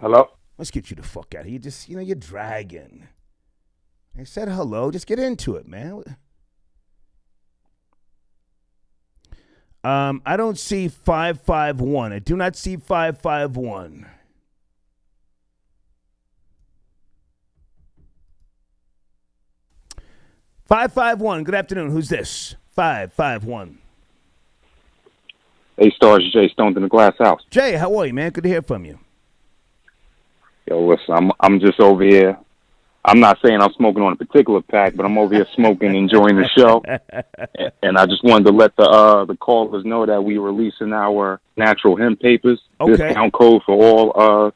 Hello? Let's get you the fuck out of here. You're dragging. I said hello. Just get into it, man. I don't see 551. I do not see 551. Good afternoon. Who's this? 551. Hey, Stars, Jay Stoned in the Glass House. Jay, how are you, man? Good to hear from you. Yo, listen, I'm just over here. I'm not saying I'm smoking on a particular pack, but I'm over here smoking, enjoying the show. And I just wanted to let the callers know that we releasing our natural hemp papers. Okay. Discount code for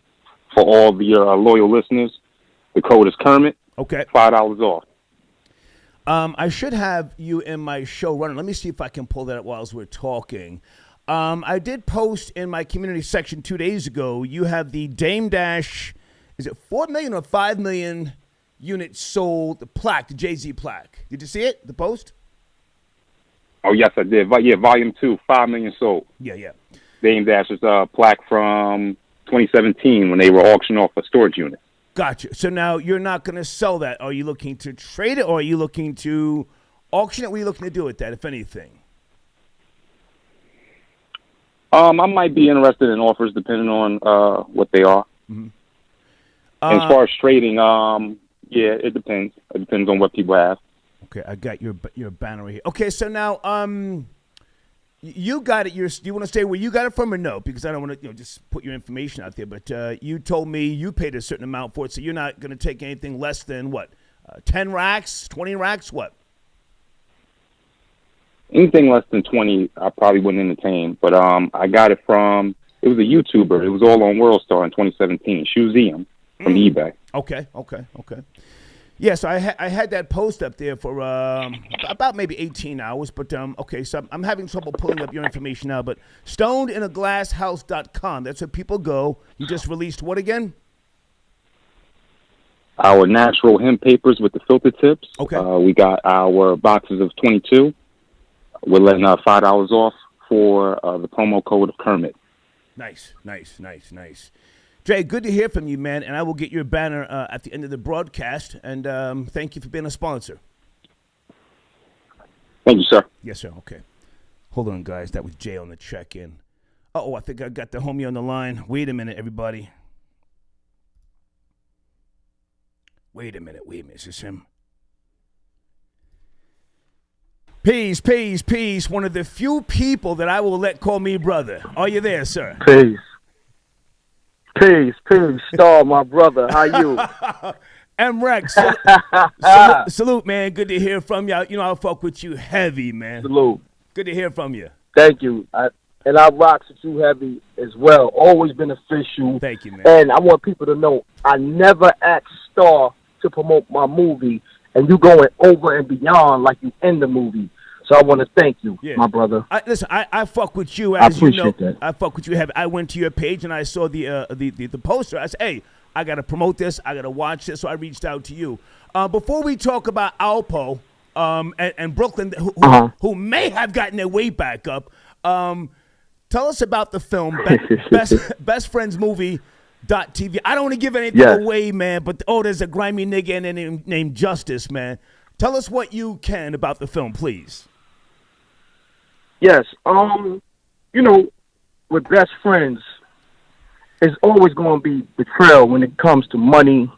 all the loyal listeners. The code is Kermit. Okay. $5 off. I should have you in my show running. Let me see if I can pull that up while we're talking. I did post in my community section 2 days ago. You have the Dame Dash, is it 4 million or 5 million units sold, the plaque, the Jay-Z plaque. Did you see it, the post? Oh, yes, I did. Yeah, volume 2, 5 million sold. Yeah. Dame Dash's plaque from 2017 when they were auctioning off a storage unit. Gotcha. So now you're not going to sell that. Are you looking to trade it, or are you looking to auction it? What are you looking to do with that, if anything? I might be interested in offers depending on what they are. Mm-hmm. As far as trading, yeah, it depends. It depends on what people have. Okay, I got your banner right here. Okay, so now you got it. You want to say where you got it from or no? Because I don't want to just put your information out there. But you told me you paid a certain amount for it, so you're not going to take anything less than what? 10 racks, 20 racks, what? Anything less than 20, I probably wouldn't entertain. But I got it from, it was a YouTuber. It was all on WorldStar in 2017. Shoeseum from eBay. Okay. Yeah, so I had that post up there for about maybe 18 hours. But, okay, so I'm having trouble pulling up your information now. But stonedinaglasshouse.com, that's where people go. You just released what again? Our natural hemp papers with the filter tips. Okay. We got our boxes of 22. We're letting $5 off for the promo code of Kermit. Nice. Jay, good to hear from you, man. And I will get your banner at the end of the broadcast. And thank you for being a sponsor. Thank you, sir. Yes, sir. Okay. Hold on, guys. That was Jay on the check-in. Uh-oh, I think I got the homie on the line. Wait a minute, everybody. Wait a minute. Is this him? Peace. One of the few people that I will let call me brother. Are you there, sir? Peace. Star, my brother. How you? MREx. Salute, man. Good to hear from you. You know, I'll fuck with you heavy, man. Salute. Good to hear from you. Thank you. And I rocks with you heavy as well. Always beneficial. Thank you, man. And I want people to know I never asked Star to promote my movie, and you going over and beyond like you in the movie. So I want to thank you, my brother. Listen, I fuck with you, as you know. That. I fuck with you heavy. I went to your page and I saw the poster. I said, hey, I got to promote this. I got to watch this. So I reached out to you. Before we talk about Alpo and Brooklyn, who may have gotten their weight back up, tell us about the film, Best Friends Movie. .tv. I don't want to give anything away, man, but there's a grimy nigga in there named Justice, man. Tell us what you can about the film, please. Yes, with best friends, it's always going to be betrayal when it comes to money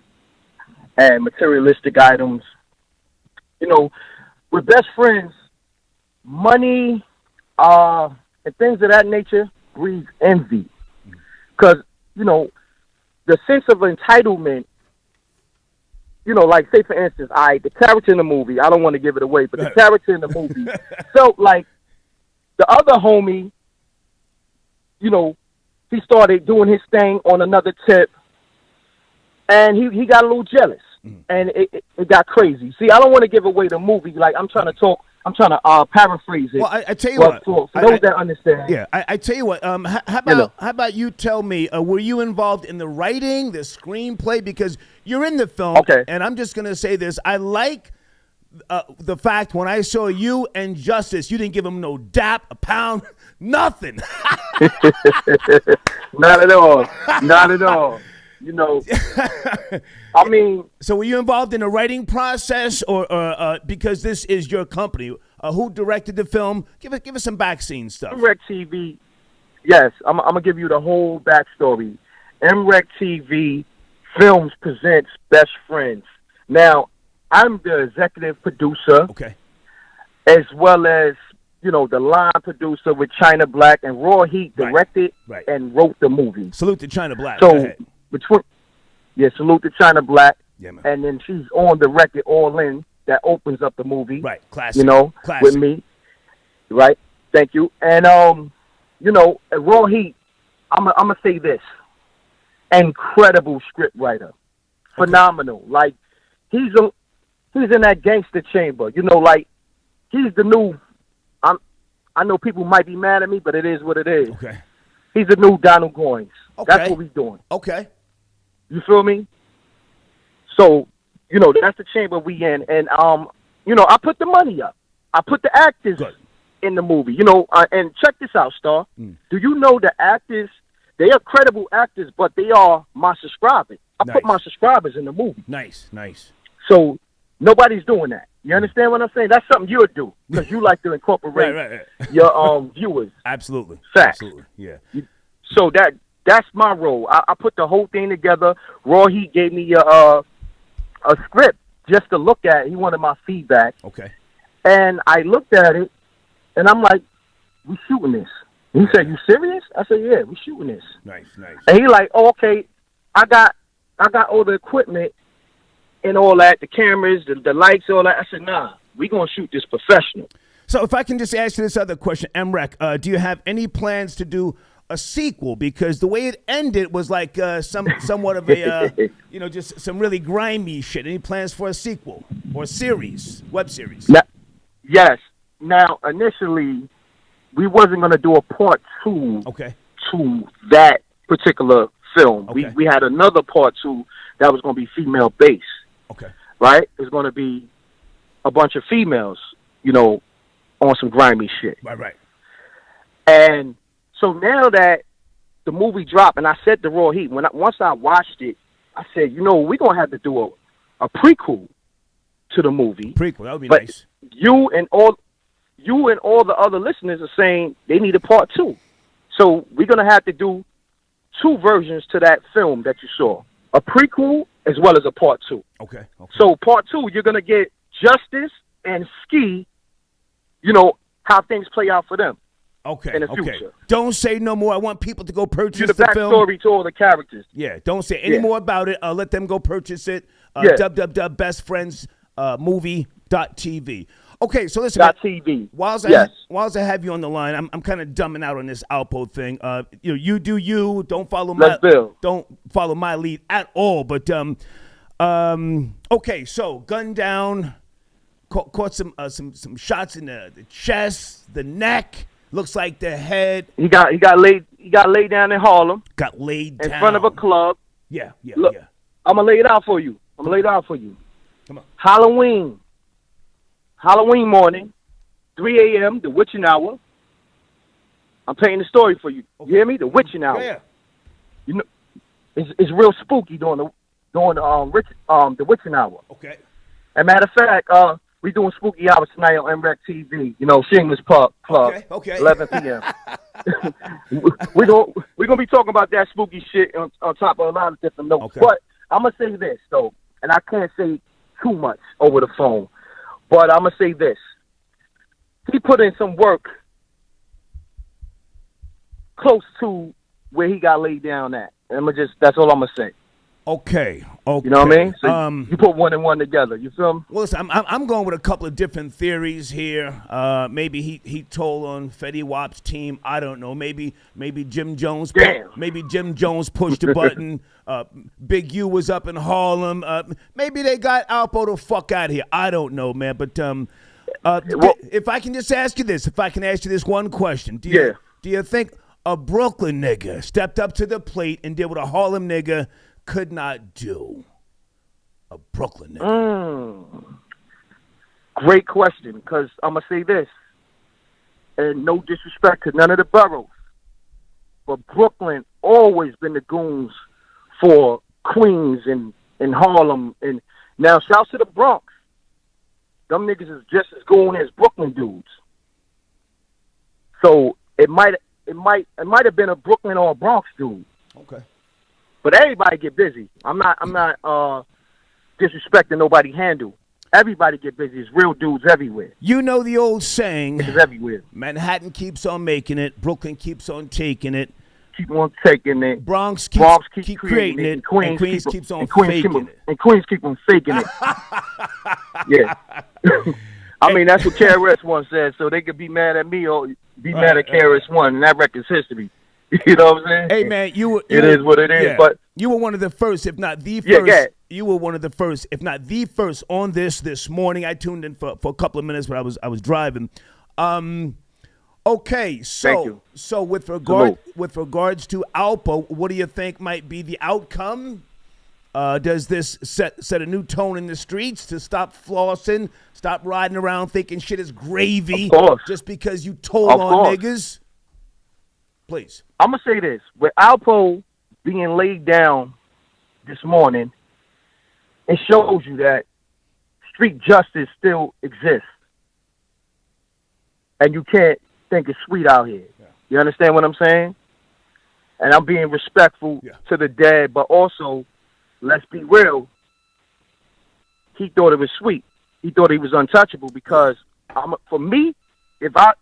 and materialistic items. With best friends, money and things of that nature breeds envy. Because, the sense of entitlement, like, say, for instance, the character in the movie, I don't want to give it away, but the character in the movie felt like the other homie, he started doing his thing on another tip, and he got a little jealous, and it got crazy. See, I don't want to give away the movie. Like, I'm trying to paraphrase it. Well, I tell you what. For those that understand. Yeah, I tell you what. How about you tell me, were you involved in the writing, the screenplay? Because you're in the film. Okay. And I'm just going to say this. I like the fact when I saw you and Justice, you didn't give him no dap, a pound, nothing. Not at all. You know, I mean, so were you involved in the writing process, or because this is your company? Who directed the film? Give us some backscene stuff. MREx TV. Yes, I'm gonna give you the whole backstory. MREx TV Films presents Best Friends. Now, I'm the executive producer, okay, as well as the line producer with China Black, and Raw Heat directed and wrote the movie. Salute to China Black. So salute to China Black. Yeah, man. And then she's on the record All In that opens up the movie. Right, classic. Classic. With me. Right. Thank you. And at Raw Heat, I'm gonna say this: incredible script writer, phenomenal. Like he's in that gangster chamber. Like he's the new. I know people might be mad at me, but it is what it is. Okay. He's the new Donald Goines. Okay. That's what we're doing. Okay. You feel me? So, that's the chamber we in. And, I put the money up. I put the actors in the movie, and check this out, Star. Do you know the actors, they are credible actors, but they are my subscribers. I put my subscribers in the movie. Nice. So, nobody's doing that. You understand what I'm saying? That's something you would do because you like to incorporate your viewers. Absolutely. Facts. Absolutely. Yeah. So that's my role. I put the whole thing together. Raw Heat gave me a script just to look at. He wanted my feedback. Okay. And I looked at it, and I'm like, "We shooting this?" And he said, "You serious?" I said, "Yeah, we shooting this." Nice. And he like, "Oh, okay, I got all the equipment and all that, the cameras, the lights, all that." I said, "Nah, we gonna shoot this professional." So if I can just ask you this other question, MREC, do you have any plans to do a sequel? Because the way it ended was like somewhat of a, just some really grimy shit. Any plans for a sequel or a series, web series? Yes. Now, initially, we wasn't gonna do a part 2 to that particular film. Okay. We had another part 2 that was gonna be female based. Okay. Right? It's going to be a bunch of females, on some grimy shit. Right. And so now that the movie dropped, and I said to Raw Heat, once I watched it, I said, we're going to have to do a prequel to the movie. Prequel, that would be nice. You and all the other listeners are saying they need a part 2. So we're going to have to do 2 versions to that film that you saw. A prequel as well as a part 2. Okay. So part 2, you're gonna get Justice and Ski. How things play out for them. Okay. In the future. Don't say no more. I want people to go purchase the film. backstory to all the characters. Yeah. Don't say any more about it. Let them go purchase it. www.bestfriendsmovie.tv. Okay, so listen. .tv. Whilst I have you on the line, I'm kind of dumbing out on this Alpo thing. You do you. Don't follow my lead at all. But okay, so gunned down, caught some shots in the chest, the neck. Looks like the head. He got laid down in Harlem. Got laid down in front of a club. Yeah. Look, I'm gonna lay it out for you. Come on. Halloween morning, 3 a.m., the witching hour. I'm painting the story for you. You hear me? The witching hour. Yeah. It's real spooky during the witching hour. Okay. And matter of fact, we doing spooky hours tonight on MREx TV. Shameless plug. Okay. 11 p.m. we're gonna be talking about that spooky shit on top of a lot of different notes. Okay. But I'm gonna say this though, and I can't say too much over the phone. But I'm going to say this. He put in some work close to where he got laid down at. And that's all I'm going to say. Okay. You know what I mean? So you put one and one together. You feel me? Well, listen, I'm going with a couple of different theories here. Maybe he told on Fetty Wap's team. I don't know. Maybe Jim Jones. Maybe Jim Jones pushed the button. Big U was up in Harlem. Maybe they got Alpo the fuck out of here. I don't know, man. But if I can just ask you this, one question. Do you think a Brooklyn nigga stepped up to the plate and did what a Harlem nigga could not do? A Brooklyn nigga. Great question, because I'm going to say this, and no disrespect to none of the boroughs, but Brooklyn always been the goons for Queens and Harlem. And now, shouts to the Bronx. Them niggas is just as going as Brooklyn dudes. So it might have been a Brooklyn or a Bronx dude. Okay. But everybody get busy. I'm not disrespecting nobody handle. Everybody get busy. It's real dudes everywhere. You know the old saying. It's everywhere. Manhattan keeps on making it. Brooklyn keeps on taking it. Keep on taking it. Bronx keeps creating it. And Queens keeps on faking it. And Queens keep on faking it. Yeah. I mean, that's what KRS One said, so they could be mad at me or be mad at KRS One, and that record's history. You know what I'm saying? Hey, man, it is what it is. Yeah. But you were one of the first, if not the first. You were one of the first, if not the first, on this morning. I tuned in for a couple of minutes, but I was driving. Okay, so with regards to Alpo, what do you think might be the outcome? Does this set a new tone in the streets to stop flossing, stop riding around thinking shit is gravy just because you told on niggas? Please. I'm going to say this. With Alpo being laid down this morning, it shows you that street justice still exists. And you can't think it's sweet out here. Yeah. You understand what I'm saying? And I'm being respectful to the dead, but also, let's be real, he thought it was sweet. He thought he was untouchable because, for me, if I'd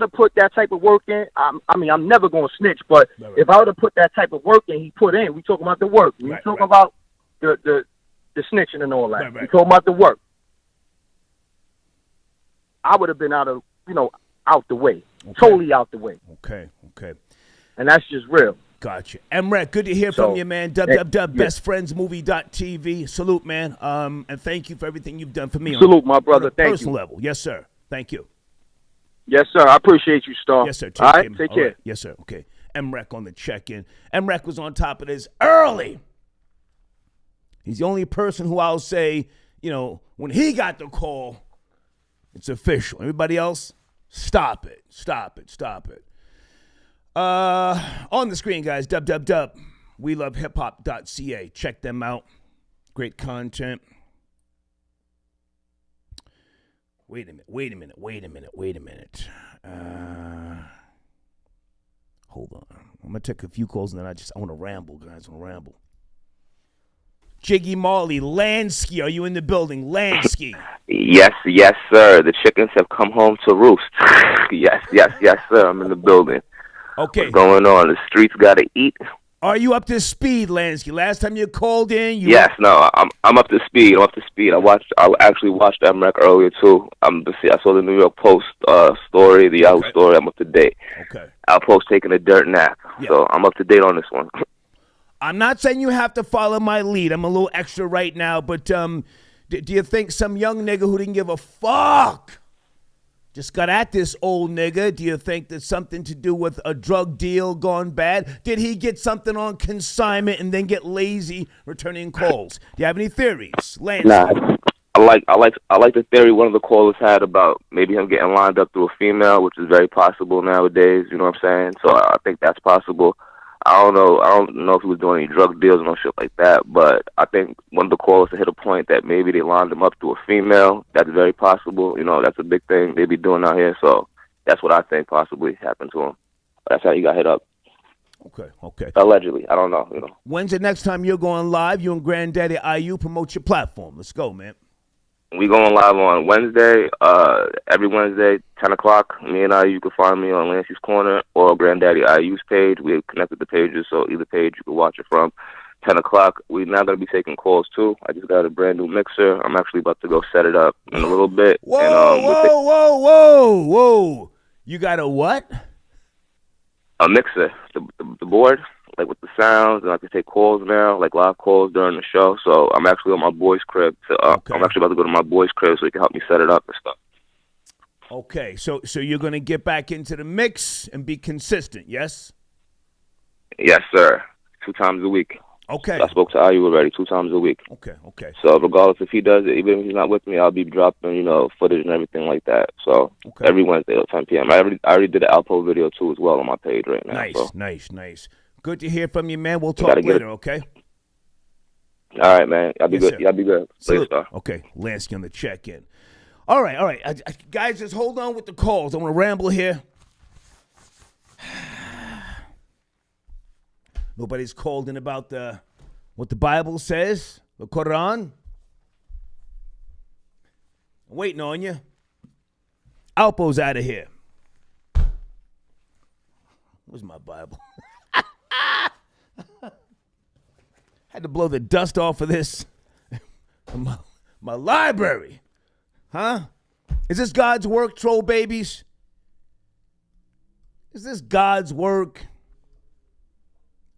have put that type of work in, I'm never going to snitch, but if I would have put that type of work in he put in, we talking about the work. We talking about the snitching and all that. We talking about the work. I would have been out the way. Okay. Totally out the way. Okay. And that's just real. Gotcha. MREx, good to hear from you, man. bestfriendsmovie.tv. Salute, man. And thank you for everything you've done for me. Salute, my brother. Thank you. Personal level. Yes, sir. Thank you. Yes, sir. I appreciate you, Star. Yes, sir. All right, take care. Right. Yes, sir. Okay. MREx on the check-in. MREx was on top of this early. He's the only person who I'll say, when he got the call, it's official. Everybody else, stop it. On the screen, guys, www.welovehiphop.ca. Check them out. Great content. Wait a minute. Hold on. I'm going to take a few calls, and then I want to ramble, guys. Jiggy Marley, Lansky, are you in the building? Lansky. Yes, sir. The chickens have come home to roost. Yes, sir. I'm in the building. Okay. What's going on? The streets got to eat. Are you up to speed, Lansky? Last time you called in, I'm up to speed. I actually watched MREC earlier too. I saw the New York Post story, the Yahoo story. I'm up to date. Okay. Alpo's taking a dirt nap, so I'm up to date on this one. I'm not saying you have to follow my lead. I'm a little extra right now, but do you think some young nigga who didn't give a fuck just got at this old nigga? Do you think there's something to do with a drug deal gone bad? Did he get something on consignment and then get lazy returning calls? Do you have any theories, Lance? Nah, I like the theory one of the callers had about maybe him getting lined up through a female, which is very possible nowadays. You know what I'm saying? So I think that's possible. I don't know if he was doing any drug deals or no shit like that, but I think one of the callers hit a point that maybe they lined him up to a female. That's very possible. That's a big thing they be doing out here. So that's what I think possibly happened to him. That's how he got hit up. Okay. Allegedly. I don't know. When's the next time you're going live? You and Granddaddy IU promote your platform. Let's go, man. We going live on Wednesday, every Wednesday, 10 o'clock. Me and IU can find me on Lancey's Corner or Granddaddy IU's page. We have connected the pages, so either page you can watch it from. 10 o'clock. We're now going to be taking calls, too. I just got a brand new mixer. I'm actually about to go set it up in a little bit. Whoa. You got a what? A mixer. The board. Like with the sounds, and I can take calls now, like live calls during the show. So I'm actually on my boy's crib. I'm actually about to go to my boy's crib so he can help me set it up and stuff. Okay, so you're going to get back into the mix and be consistent, yes? Yes, sir. 2 times a week. Okay. So I spoke to IU already 2 times a week. Okay. So regardless if he does it, even if he's not with me, I'll be dropping, footage and everything like that. So every Wednesday at 10 p.m. I already did an Alpo video too as well on my page right now. Nice. Good to hear from you, man. We'll talk later, okay? All right, man. Y'all be Yes, good. sir. Y'all be good. Salute. Star. Okay, Lansky on the check-in. All right. Guys, just hold on with the calls. I want to ramble here. Nobody's called in about what the Bible says, the Quran. I'm waiting on you. Alpo's out of here. Where's my Bible? Had to blow the dust off of this. My library. Huh? Is this God's work, troll babies? Is this God's work?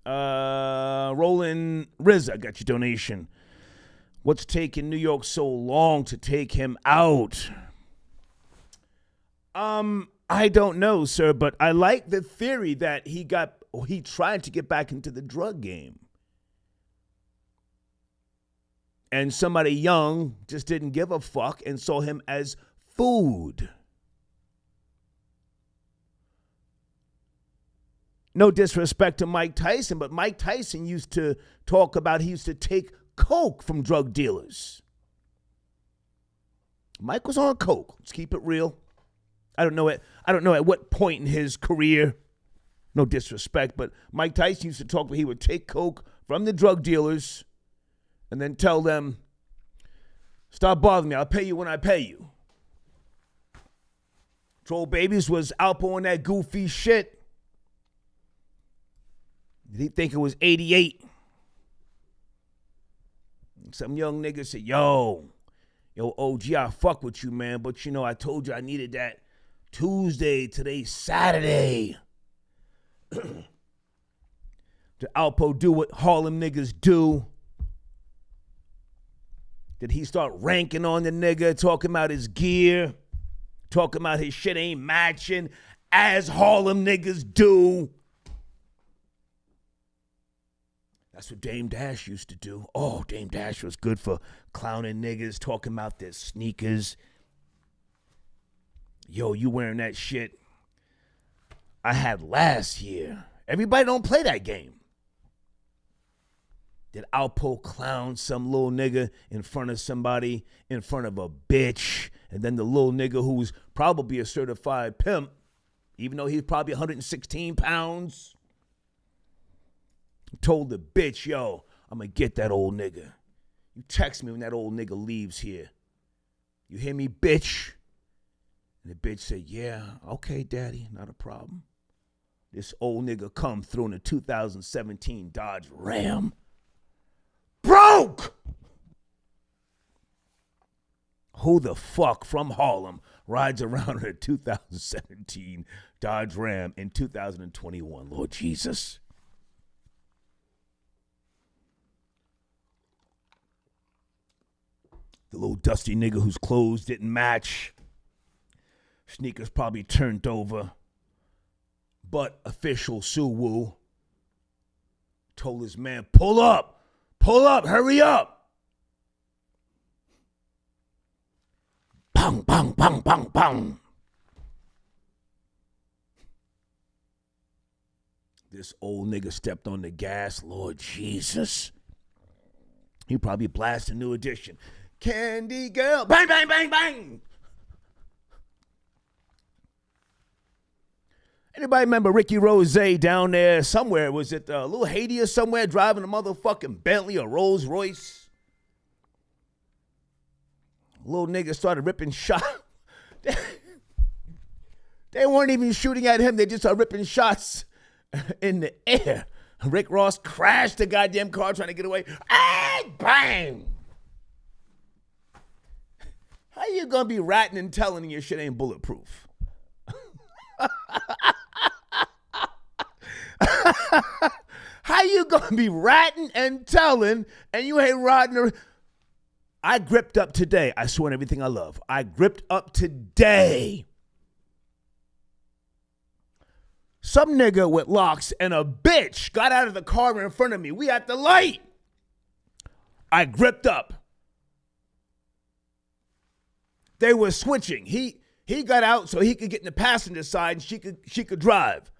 Roland Rizza, got your donation. What's taking New York so long to take him out? I don't know, sir, but I like the theory that he tried to get back into the drug game. And somebody young just didn't give a fuck and saw him as food. No disrespect to Mike Tyson, but Mike Tyson used to talk about he used to take coke from drug dealers. Mike was on coke. Let's keep it real. I don't know at what point in his career, no disrespect, but Mike Tyson used to talk about he would take coke from the drug dealers and then tell them, stop bothering me. I'll pay you when I pay you. Troll Babies was Alpo on that goofy shit. Did he think it was 88? Some young nigga said, yo, OG, I fuck with you, man. But, I told you I needed that Tuesday, today's Saturday. Did Alpo do what Harlem niggas do? Did he start ranking on the nigga, talking about his gear, talking about his shit ain't matching, as Harlem niggas do? That's what Dame Dash used to do. Oh, Dame Dash was good for clowning niggas, talking about their sneakers. Yo, you wearing that shit I had last year. Everybody don't play that game. Did Alpo clown some little nigga in front of somebody, in front of a bitch, and then the little nigga who's probably a certified pimp, even though he's probably 116 pounds, told the bitch, yo, I'm going to get that old nigga. You text me when that old nigga leaves here. You hear me, bitch? And the bitch said, yeah, okay, daddy, not a problem. This old nigga come through in a 2017 Dodge Ram. Broke! Who the fuck from Harlem rides around in a 2017 Dodge Ram in 2021, Lord Jesus? The little dusty nigga whose clothes didn't match. Sneakers probably turned over. But official Suwoo told his man, pull up, hurry up. Bang, bang, bang, bang, bang. This old nigga stepped on the gas, Lord Jesus. He probably blasted New Edition. Candy girl, bang, bang, bang, bang. Anybody remember Ricky Rose down there somewhere? Was it Little Haiti or somewhere driving a motherfucking Bentley or Rolls Royce? Little nigga started ripping shots. They weren't even shooting at him. They just started ripping shots in the air. Rick Ross crashed the goddamn car trying to get away. Hey, bang! How you gonna be ratting and telling your shit ain't bulletproof? How you gonna be ratting and telling and you ain't riding? I gripped up today. I swear on everything I love. I gripped up today. Some nigga with locks and a bitch got out of the car in front of me. We at the light. I gripped up. They were switching. He got out so he could get in the passenger side and she could drive.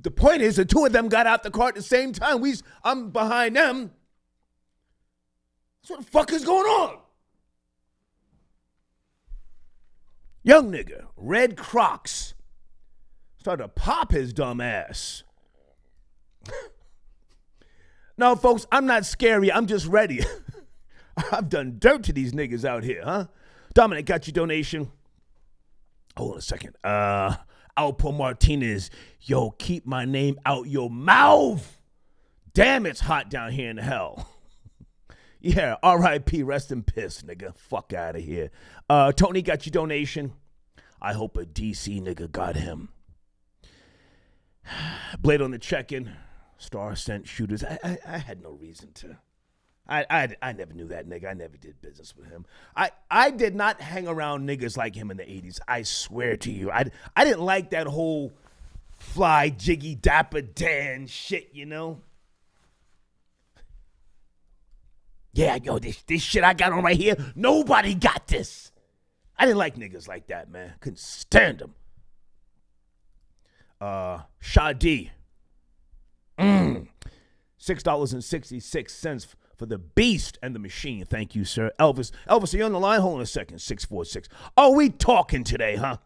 The point is, the two of them got out the car at the same time. I'm behind them. So what the fuck is going on? Young nigga, red Crocs, started to pop his dumb ass. No, folks, I'm not scary. I'm just ready. I've done dirt to these niggas out here, huh? Dominic, got your donation? Hold on a second. Alpo Martinez, yo, keep my name out your mouth. Damn, it's hot down here in hell. Yeah, R.I.P. Rest in piss, nigga. Fuck out of here. Tony got your donation. I hope a D.C. nigga got him. Blade on the check-in. Star sent shooters. I had no reason to. I never knew that nigga. I never did business with him. I did not hang around niggas like him in the 80s. I swear to you. I didn't like that whole fly, jiggy, dapper Dan shit, you know? Yeah, yo, this shit I got on right here, nobody got this. I didn't like niggas like that, man. Couldn't stand them. Shadi. $6.66 for the beast and the machine. Thank you, sir. Elvis, are you on the line? Hold on a second. 646. Oh, we talking today, huh?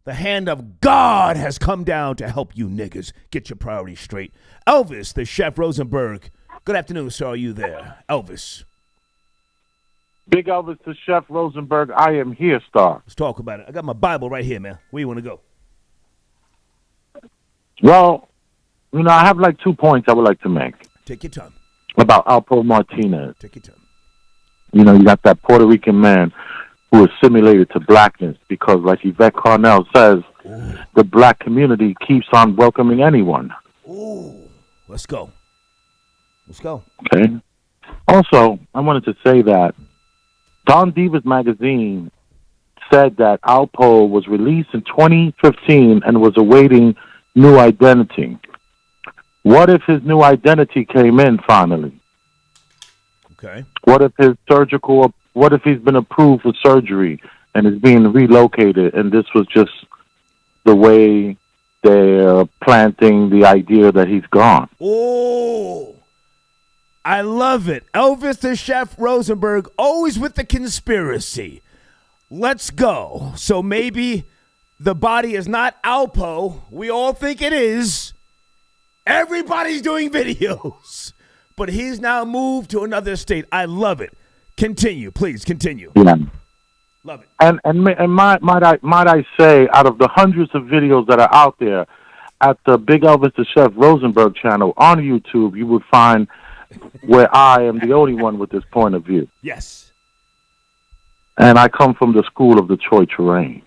The hand of God has come down to help you niggas get your priorities straight. Elvis, the Chef Rosenberg. Good afternoon, sir. Are you there? Elvis. Big Elvis to Chef Rosenberg. I am here, Star. Let's talk about it. I got my Bible right here, man. Where you want to go? Well, you know, I have like 2 points I would like to make. Take your time. About Alpo Martinez. Take your time. You know, you got that Puerto Rican man who assimilated to blackness because, like Yvette Carnell says, the black community keeps on welcoming anyone. Ooh. Let's go. Let's go. Okay. Also, I wanted to say that Don Divas magazine said that Alpo was released in 2015 and was awaiting new identity. What if his new identity came in finally? Okay. What if he's been approved for surgery and is being relocated and this was just the way they're planting the idea that he's gone? Oh, I love it. Elvis the Chef Rosenberg, always with the conspiracy. Let's go. So maybe the body is not Alpo. We all think it is. Everybody's doing videos. But he's now moved to another state. I love it. Continue. Please continue. Yeah. Love it. And might I say, out of the hundreds of videos that are out there, at the Big Elvis the Chef Rosenberg channel on YouTube, you would find where I am the only one with this point of view. Yes. And I come from the school of the Detroit terrain.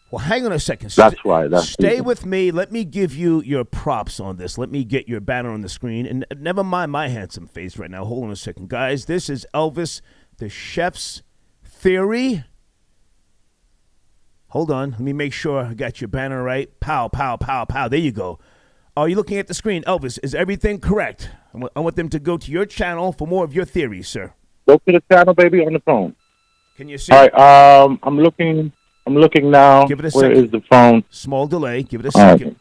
Well, hang on a second. That's why. Stay with me. Let me give you your props on this. Let me get your banner on the screen. And never mind my handsome face right now. Hold on a second. Guys, this is Elvis the Chef's theory. Hold on. Let me make sure I got your banner right. Pow, pow, pow, pow. There you go. Are you looking at the screen? Elvis, is everything correct? I want them to go to your channel for more of your theories, sir. Go to the channel, baby, on the phone. Can you see? All right. I'm looking now. Give it a Where second. is the phone? Small delay. Give it a second.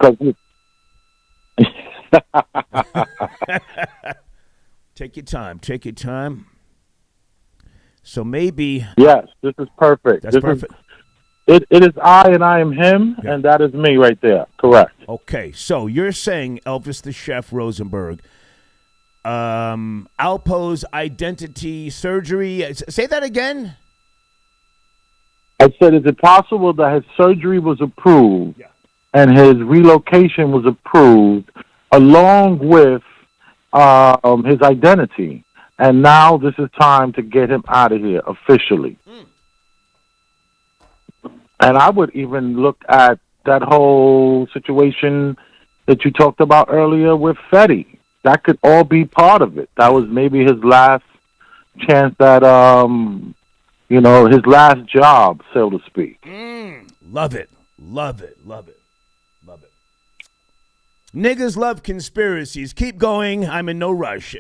Take your time. Take your time. So maybe. Yes, this is perfect. That's perfect. It is I and I am him, and that is me right there. Correct. Okay, so you're saying Elvis the Chef Rosenberg, Alpo's identity surgery. Say that again. I said, is it possible that his surgery was approved and his relocation was approved along with his identity, and now this is time to get him out of here officially? And I would even look at that whole situation that you talked about earlier with Fetty. That could all be part of it. That was maybe his last chance at, his last job, so to speak. Love it. Love it. Love it. Love it. Niggas love conspiracies. Keep going. I'm in no rush.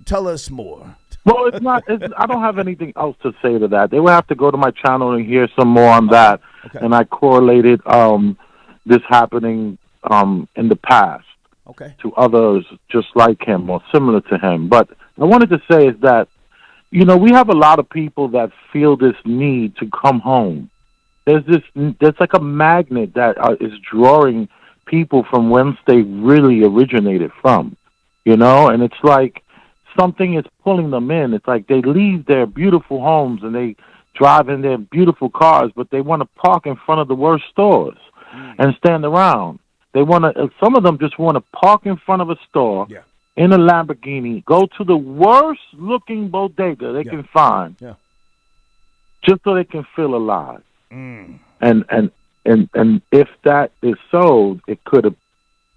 Tell us more. Well, I don't have anything else to say to that. They would have to go to my channel and hear some more on that. Okay. And I correlated this happening in the past Okay. to others just like him or similar to him. But I wanted to say is that, you know, we have a lot of people that feel this need to come home. There's like a magnet that is drawing people from whence they really originated from, you know, and it's like something is pulling them in. It's like they leave their beautiful homes and they drive in their beautiful cars, but they want to park in front of the worst stores and stand around. They want to. Some of them just want to park in front of a store in a Lamborghini, go to the worst looking bodega they can find, just so they can feel alive. And if that is so, it could have.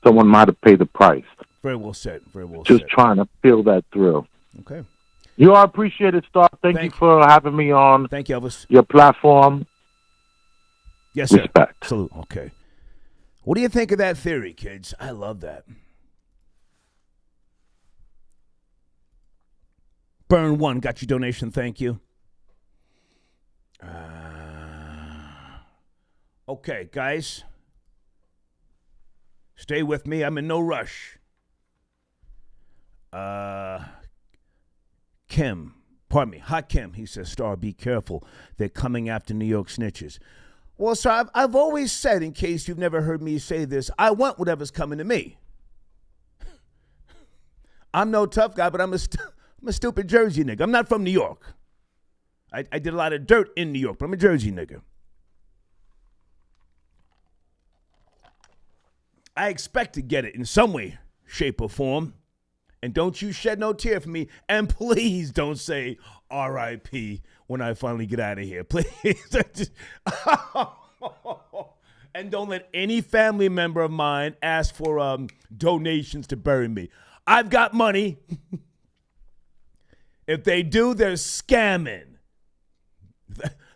Someone might have paid the price. Very well said. Very well said. said. Just trying to feel that thrill. Okay. You are appreciated, Star. Thank you for having me on. Thank you, Elvis. Your platform. Yes, sir. Respect. Salute. Okay. What do you think of that theory, kids? I love that. Burn one, got your donation. Thank you. Okay, guys. Stay with me. I'm in no rush. Hot Kim, he says, Star, be careful. They're coming after New York snitches. Well, sir, I've always said, in case you've never heard me say this, I want whatever's coming to me. I'm no tough guy, but I'm a stupid Jersey nigga. I'm not from New York. I did a lot of dirt in New York, but I'm a Jersey nigga. I expect to get it in some way, shape, or form. And don't you shed no tear for me. And please don't say R.I.P. when I finally get out of here. Please. And don't let any family member of mine ask for donations to bury me. I've got money. If they do, they're scamming.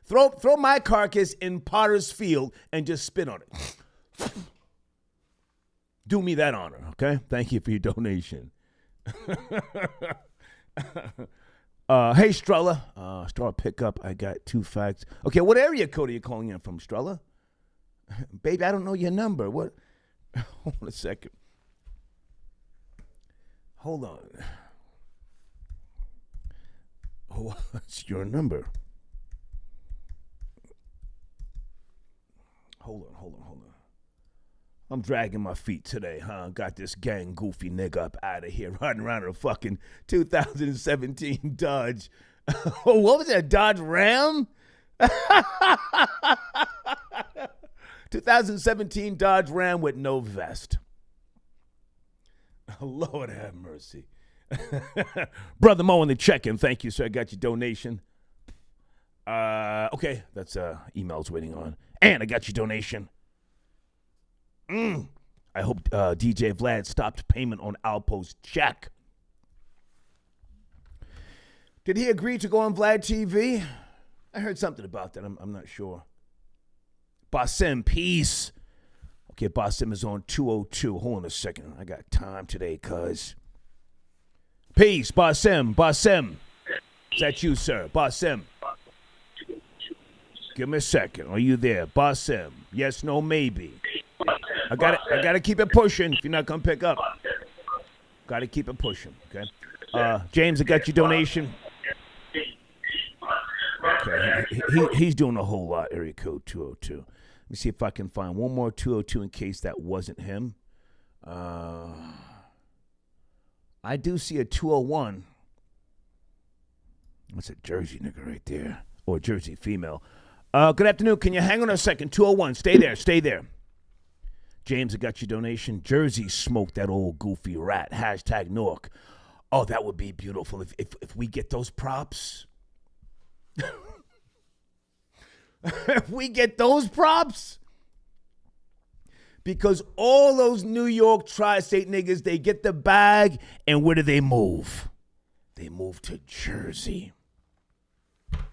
Throw my carcass in Potter's Field and just spit on it. Do me that honor, okay? Thank you for your donation. Hey, Strella. Star pickup. I got 2 facts. Okay, what area code are you calling in from, Strella? Baby, I don't know your number. What? Hold on a second. Hold on. What's your number? Hold on. I'm dragging my feet today, huh? Got this gang goofy nigga up out of here riding around in a fucking 2017 Dodge. What was that, Dodge Ram? 2017 Dodge Ram with no vest. Lord have mercy. Brother Mo in the check-in. Thank you, sir. I got your donation. Okay, that's emails waiting on. And I got your donation. I hope DJ Vlad stopped payment on Alpo's check. Did he agree to go on Vlad TV? I heard something about that. I'm not sure. Basim, peace. Okay, Basim is on 202. Hold on a second. I got time today, cuz. Peace, Basim. Is that you, sir? Basim. Give me a second. Are you there? Basim. Yes, no, maybe. I gotta keep it pushing if you're not gonna pick up. Gotta keep it pushing, okay? James, I got your donation. Okay, he's doing a whole lot, area code 202. Let me see if I can find one more 202 in case that wasn't him. I do see a 201. That's a Jersey nigga right there. Or a Jersey female. Good afternoon. Can you hang on a second? 201. Stay there. James, I got your donation. Jersey smoked that old goofy rat. Hashtag Nork. Oh, that would be beautiful if we get those props. If we get those props. Because all those New York tri-state niggas, they get the bag, and where do they move? They move to Jersey. And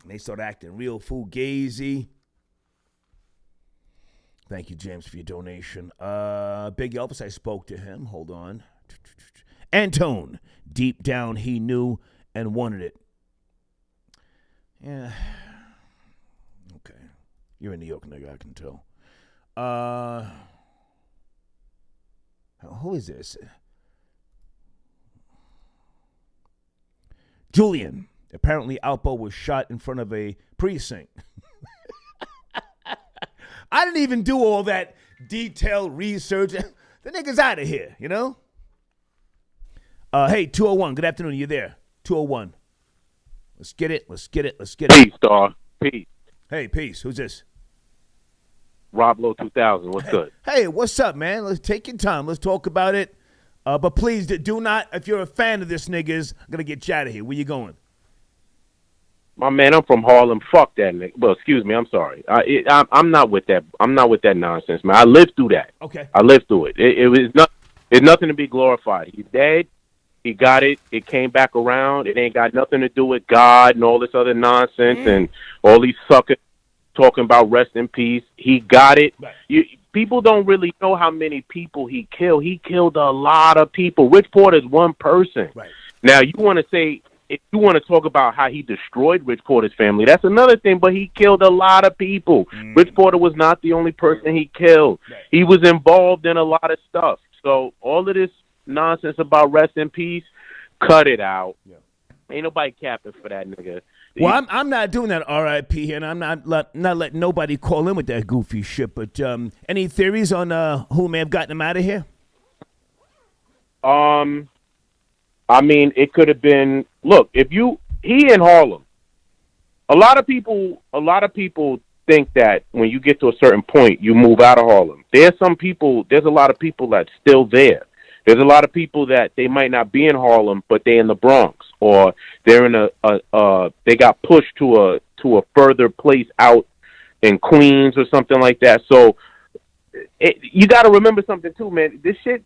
they start acting real fugazi. Thank you, James, for your donation. Big Elvis, I spoke to him. Hold on. Antone, deep down he knew and wanted it. Yeah. Okay. You're a New York nigga, I can tell. Who is this? Julian. Apparently, Alpo was shot in front of a precinct. I didn't even do all that detailed research. The nigga's out of here, you know? Hey, 201, good afternoon. You there? 201. Let's get it. Peace, Star. Peace. Hey, peace. Who's this? Rob Low 2000. What's good? Hey, what's up, man? Let's take your time. Let's talk about it. But please do not, if you're a fan of this niggas, I'm going to get you out of here. Where you going? My man, I'm from Harlem. Fuck that nigga. Well, excuse me. I'm sorry. I'm not with that. I'm not with that nonsense, man. I lived through that. Okay. I lived through it. It's nothing to be glorified. He's dead. He got it. It came back around. It ain't got nothing to do with God and all this other nonsense and all these suckers talking about rest in peace. He got it. Right. People don't really know how many people he killed. He killed a lot of people. Rich Porter's one person. Right. Now, you want to say, if you want to talk about how he destroyed Rich Porter's family, that's another thing, but he killed a lot of people. Rich Porter was not the only person he killed. Right. He was involved in a lot of stuff. So all of this nonsense about rest in peace, cut it out. Yeah. Ain't nobody capping for that nigga. Well, I'm not doing that R.I.P. here, and I'm not letting nobody call in with that goofy shit. But any theories on who may have gotten him out of here? I mean, it could have been. Look, he in Harlem. A lot of people think that when you get to a certain point, you move out of Harlem. There's a lot of people that's still there. There's a lot of people that they might not be in Harlem, but they're in the Bronx, or they're in they got pushed to a further place out in Queens or something like that. So you got to remember something too, man. This shit,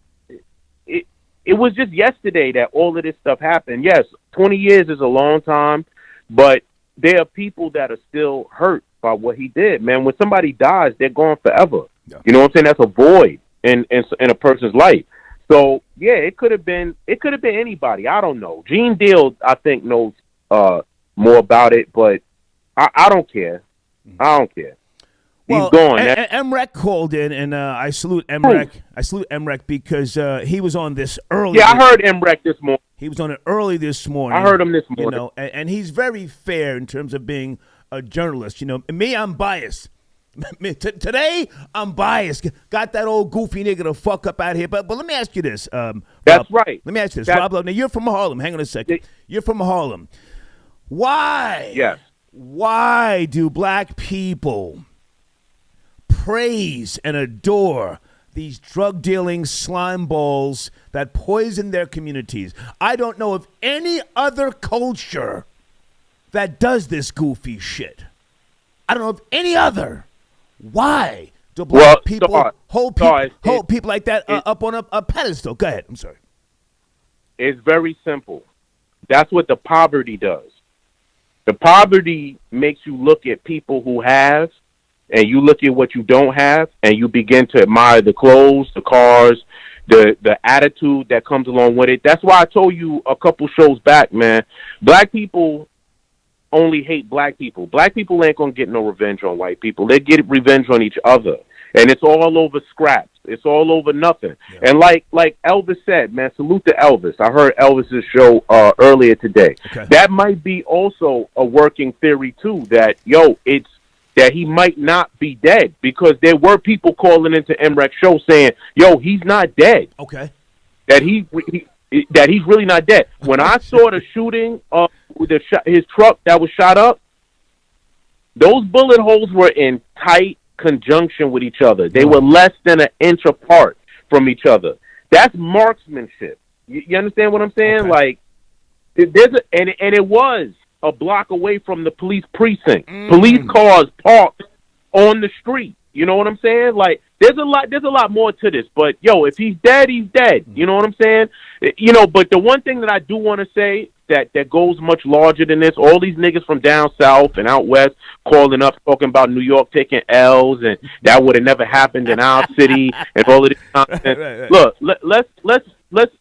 it was just yesterday that all of this stuff happened. Yes, 20 years is a long time, but there are people that are still hurt by what he did, man. When somebody dies, they're gone forever. Yeah. You know what I'm saying? That's a void in a person's life. So yeah, it could have been anybody. I don't know. Gene Deal, I think, knows more about it, but I don't care. I don't care. He's gone. MREx called in, and I salute MREx. I salute MREx because he was on this early. Yeah, I heard MREx this morning. He was on it early this morning. I heard him this morning. You know, and he's very fair in terms of being a journalist. You know, me, I'm biased. Today, I'm biased. Got that old goofy nigga to fuck up out here. But let me ask you this. That's Rob, right. Let me ask you this, Rob. Now, you're from Harlem. Hang on a second. You're from Harlem. Why? Yes. Why do black people praise and adore these drug-dealing slime balls that poison their communities? I don't know of any other culture that does this goofy shit. I don't know of any other. Why do black people hold people like that up on a pedestal? Go ahead. I'm sorry. It's very simple. That's what the poverty does. The poverty makes you look at people who have, and you look at what you don't have, and you begin to admire the clothes, the cars, the attitude that comes along with it. That's why I told you a couple shows back, man. Black people only hate black people. Black people ain't gonna get no revenge on white people. They get revenge on each other, and it's all over scraps. It's all over nothing. Yeah. And like Elvis said, man, salute to Elvis. I heard Elvis's show earlier today. Okay. That might be also a working theory too. That it's that he might not be dead, because there were people calling into MREx show saying, he's not dead. Okay. That he's really not dead. When I saw the shooting with his truck that was shot up, those bullet holes were in tight conjunction with each other. They were less than an inch apart from each other. That's marksmanship. You understand what I'm saying? Okay. Like, and it was a block away from the police precinct. Police cars parked on the street. You know what I'm saying? Like, there's a lot more to this. But if he's dead, he's dead. You know what I'm saying? But the one thing that I do want to say that goes much larger than this, all these niggas from down south and out west calling up talking about New York taking L's, and that would have never happened in our city and all of this nonsense. Right. Look,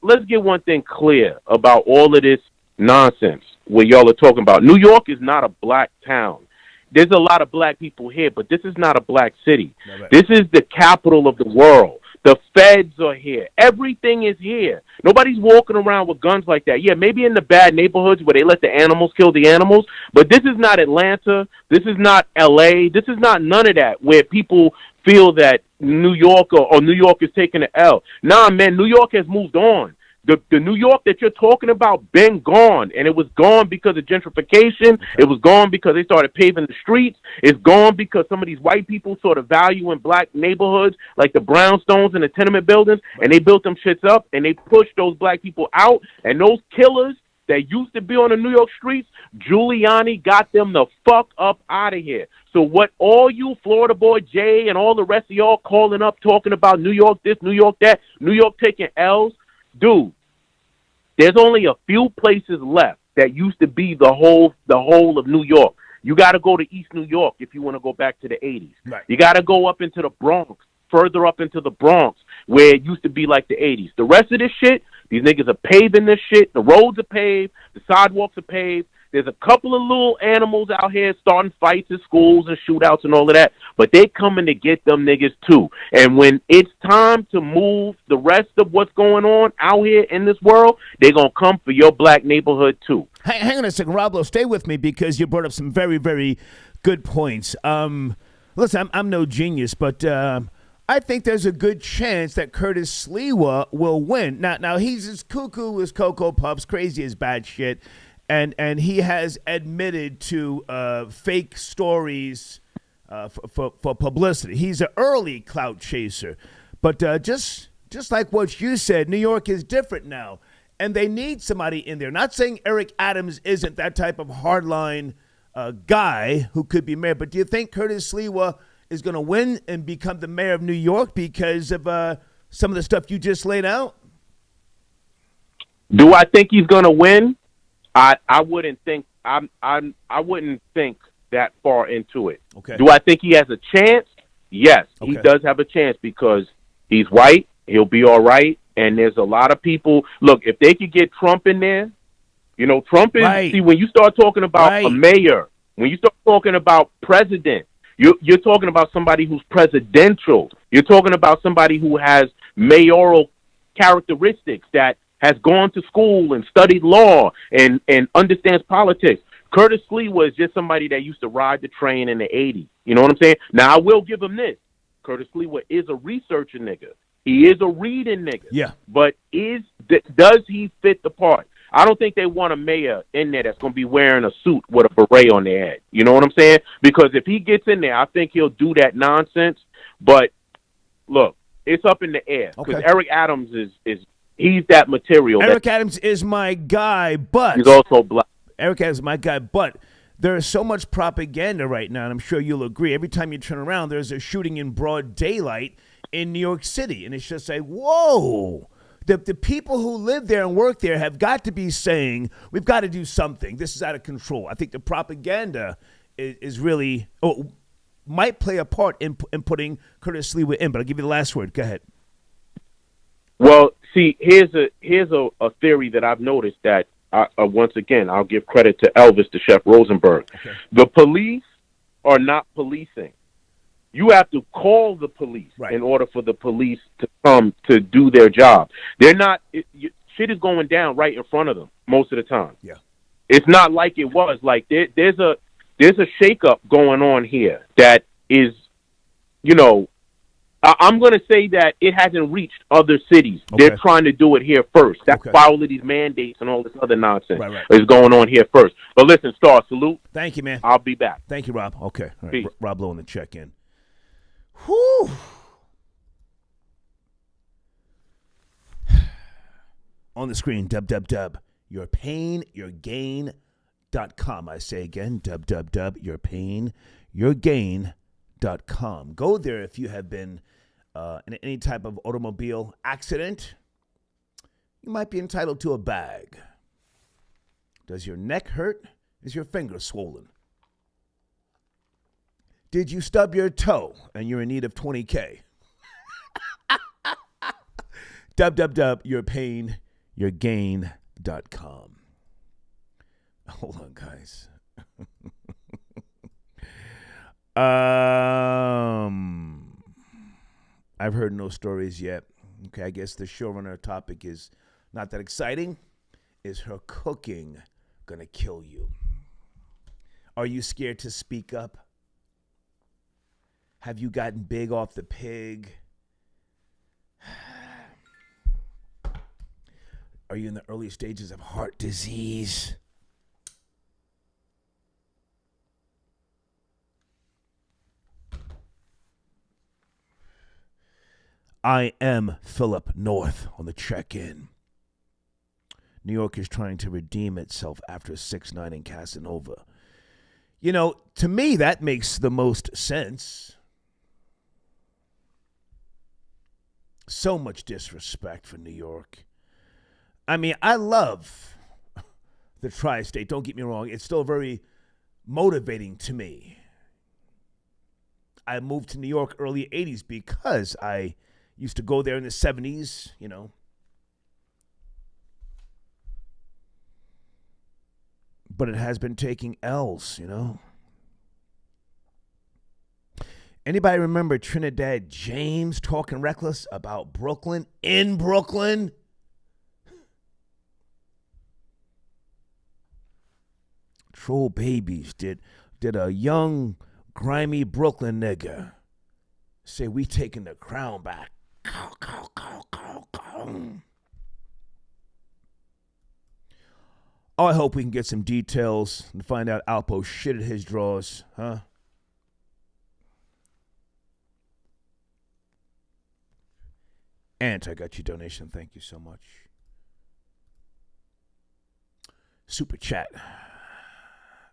let's get one thing clear about all of this nonsense what y'all are talking about. New York is not a black town. There's a lot of black people here, but this is not a black city. Right. This is the capital of the world. The feds are here. Everything is here. Nobody's walking around with guns like that. Yeah, maybe in the bad neighborhoods where they let the animals kill the animals, but this is not Atlanta. This is not L.A. This is not none of that where people feel that New York or New York is taking an L. Nah, man, New York has moved on. The New York that you're talking about been gone, and it was gone because of gentrification. It was gone because they started paving the streets. It's gone because some of these white people saw the value in black neighborhoods like the brownstones and the tenement buildings, and they built them shits up, and they pushed those black people out, and those killers that used to be on the New York streets, Giuliani got them the fuck up out of here. So what all you Florida boy Jay and all the rest of y'all calling up talking about New York this, New York that, New York taking L's, dude, there's only a few places left that used to be the whole of New York. You got to go to East New York if you want to go back to the 80s. Right. You got to go up into the Bronx, further up into the Bronx, where it used to be like the 80s. The rest of this shit, these niggas are paving this shit. The roads are paved. The sidewalks are paved. There's a couple of little animals out here starting fights in schools and shootouts and all of that, but they coming to get them niggas too. And when it's time to move the rest of what's going on out here in this world, they're going to come for your black neighborhood too. Hang on a second, Roblo, stay with me because you brought up some very, very good points. Listen, I'm no genius, but I think there's a good chance that Curtis Sliwa will win. Now he's as cuckoo as Cocoa Puffs, crazy as bad shit. And he has admitted to fake stories for publicity. He's an early clout chaser. But just like what you said, New York is different now. And they need somebody in there. Not saying Eric Adams isn't that type of hardline guy who could be mayor. But do you think Curtis Sliwa is going to win and become the mayor of New York because of some of the stuff you just laid out? Do I think he's going to win? I wouldn't think I wouldn't think that far into it. Okay. Do I think he has a chance? Yes, okay. He does have a chance because he's white. He'll be all right. And there's a lot of people. Look, if they could get Trump in there, you know, Trump is. Right. See, when you start talking about a mayor, when you start talking about president, you're talking about somebody who's presidential. You're talking about somebody who has mayoral characteristics that has gone to school and studied law and understands politics. Curtis Sliwa is just somebody that used to ride the train in the 80s. You know what I'm saying? Now, I will give him this. Curtis Sliwa is a researcher nigga. He is a reading nigga. Yeah. But does he fit the part? I don't think they want a mayor in there that's going to be wearing a suit with a beret on their head. You know what I'm saying? Because if he gets in there, I think he'll do that nonsense. But, look, it's up in the air. Because Eric Adams is he's that material. Eric Adams is my guy, but he's also black. Eric Adams is my guy, but there is so much propaganda right now, and I'm sure you'll agree. Every time you turn around, there's a shooting in broad daylight in New York City, and it's just like, whoa. The people who live there and work there have got to be saying, we've got to do something. This is out of control. I think the propaganda is really might play a part in putting Curtis Sliwa in, but I'll give you the last word. Go ahead. Well, see, here's a theory that I've noticed that, once again, I'll give credit to Elvis, to Chef Rosenberg. Okay. The police are not policing. You have to call the police in order for the police to come to do their job. They're not shit is going down right in front of them most of the time. Yeah. It's not like it was. Like there's a shakeup going on here that is, you know, I'm going to say that it hasn't reached other cities. Okay. They're trying to do it here first. That's why all of these mandates and all this other nonsense is going on here first. But listen, Star, salute. Thank you, man. I'll be back. Thank you, Rob. Okay. All right. Peace. Rob Lowe in the check-in. Whew. On the screen, www.yourpainyourgain.com. I say again, www.yourpainyourgain.com. Go there if you have been in any type of automobile accident. You might be entitled to a bag. Does your neck hurt? Is your finger swollen? Did you stub your toe and you're in need of $20K? www.yourpainyourgain.com. Hold on, guys. I've heard no stories yet. Okay, I guess the showrunner topic is not that exciting. Is her cooking gonna kill you? Are you scared to speak up? Have you gotten big off the pig? Are you in the early stages of heart disease? I am Philip North on the check-in. New York is trying to redeem itself after 6-9 in Casanova. You know, to me, that makes the most sense. So much disrespect for New York. I mean, I love the tri-state. Don't get me wrong. It's still very motivating to me. I moved to New York early 80s because I used to go there in the 70s, you know. But it has been taking L's, you know. Anybody remember Trinidad James talking reckless about Brooklyn? In Brooklyn? Troll Babies did a young, grimy Brooklyn nigga say we taking the crown back. Oh, I hope we can get some details and find out Alpo shitted his drawers, huh? Ant, I got your donation. Thank you so much. Super chat.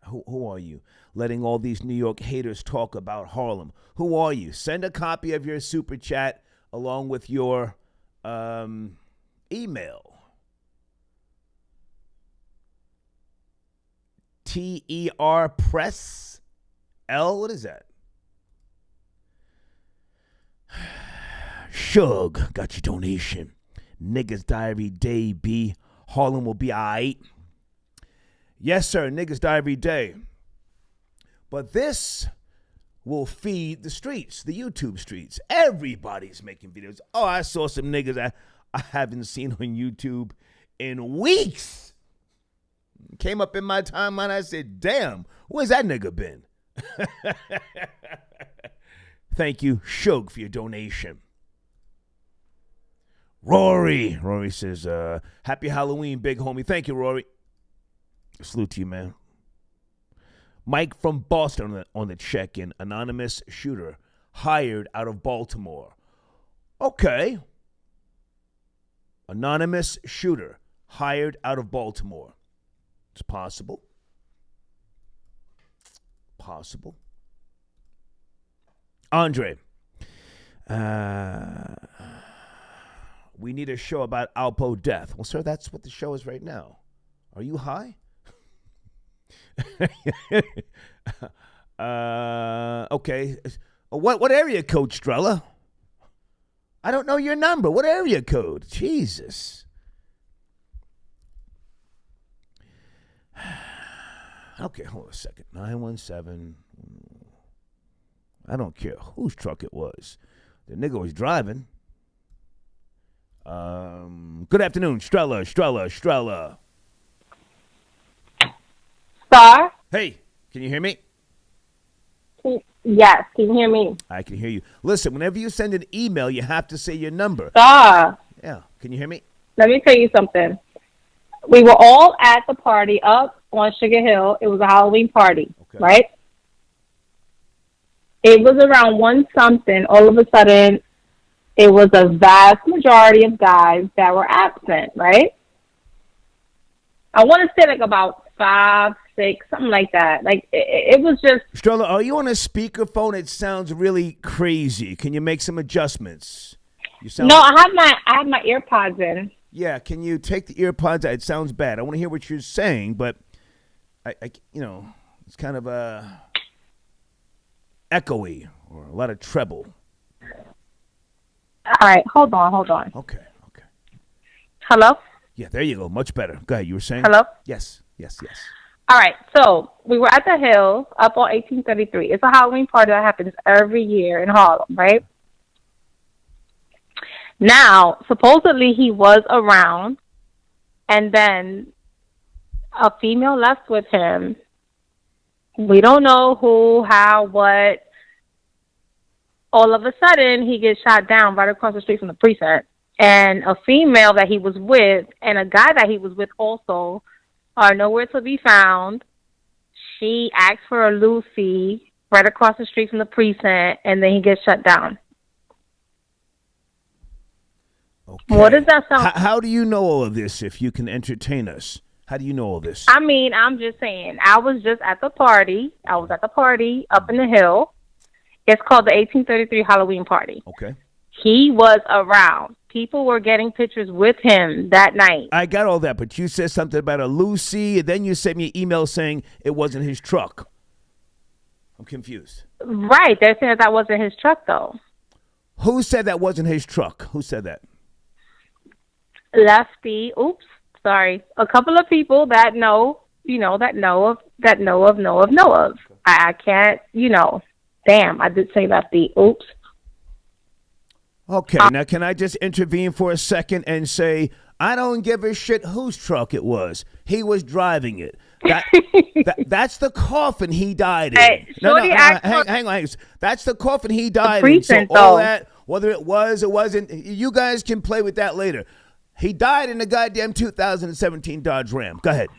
Who are you? Letting all these New York haters talk about Harlem. Who are you? Send a copy of your super chat along with your email. TER Press L. What is that? Shug, got your donation. Niggas Diary Day B. Harlem will be alright. Yes, sir. Niggas die every day. But this will feed the streets, the YouTube streets. Everybody's making videos. Oh, I saw some niggas I haven't seen on YouTube in weeks. Came up in my timeline. I said, damn, where's that nigga been? Thank you, Shug, for your donation. Rory says, happy Halloween, big homie. Thank you, Rory. Salute to you, man. Mike from Boston on the check-in. Anonymous shooter hired out of Baltimore. Okay. Anonymous shooter hired out of Baltimore. It's possible. Possible. Andre. We need a show about Alpo death. Well, sir, that's what the show is right now. Are you high? Okay. What area code, Strella? I don't know your number. What area code? Jesus. Okay, hold on a second. 917. I don't care whose truck it was. The nigga was driving. Good afternoon, Strella. Star? Hey, can you hear me? Yes, can you hear me? I can hear you. Listen, whenever you send an email, you have to say your number. Star? Yeah, can you hear me? Let me tell you something. We were all at the party up on Sugar Hill. It was a Halloween party, right? It was around 1 something. All of a sudden, it was a vast majority of guys that were absent, right? I want to say like about 5, 6, something like that. Like it was just. Strella, are you on a speakerphone? It sounds really crazy. Can you make some adjustments? You sound. No, I have my earpods in. Yeah, can you take the earpods out? It sounds bad. I want to hear what you're saying, but I it's kind of echoey or a lot of treble. All right, hold on. Okay. Hello? Yeah, there you go. Much better. Go ahead. You were saying? Hello? Yes. All right, so we were at the Hill up on 1833. It's a Halloween party that happens every year in Harlem, right? Now, supposedly he was around, and then a female left with him. We don't know who, how, what. All of a sudden, he gets shot down right across the street from the precinct. And a female that he was with and a guy that he was with also are nowhere to be found. She asked for a Lucy right across the street from the precinct, and then he gets shut down. Okay. What does that sound? How do you know all of this if you can entertain us? How do you know all this? I mean, I'm just saying. I was just at the party. I was at the party up in the hill. It's called the 1833 Halloween party. Okay. He was around. People were getting pictures with him that night. I got all that, but you said something about a Lucy, and then you sent me an email saying it wasn't his truck. I'm confused. Right. They're saying that wasn't his truck, though. Who said that wasn't his truck? Who said that? Lefty. Oops. Sorry. A couple of people that know of. I can't, Damn, I did say Lefty. Oops. Okay, now can I just intervene for a second and say, I don't give a shit whose truck it was. He was driving it. That's the coffin he died in. Hey, hang on. That's the coffin he died in. So all that, whether it was or wasn't, you guys can play with that later. He died in a goddamn 2017 Dodge Ram. Go ahead.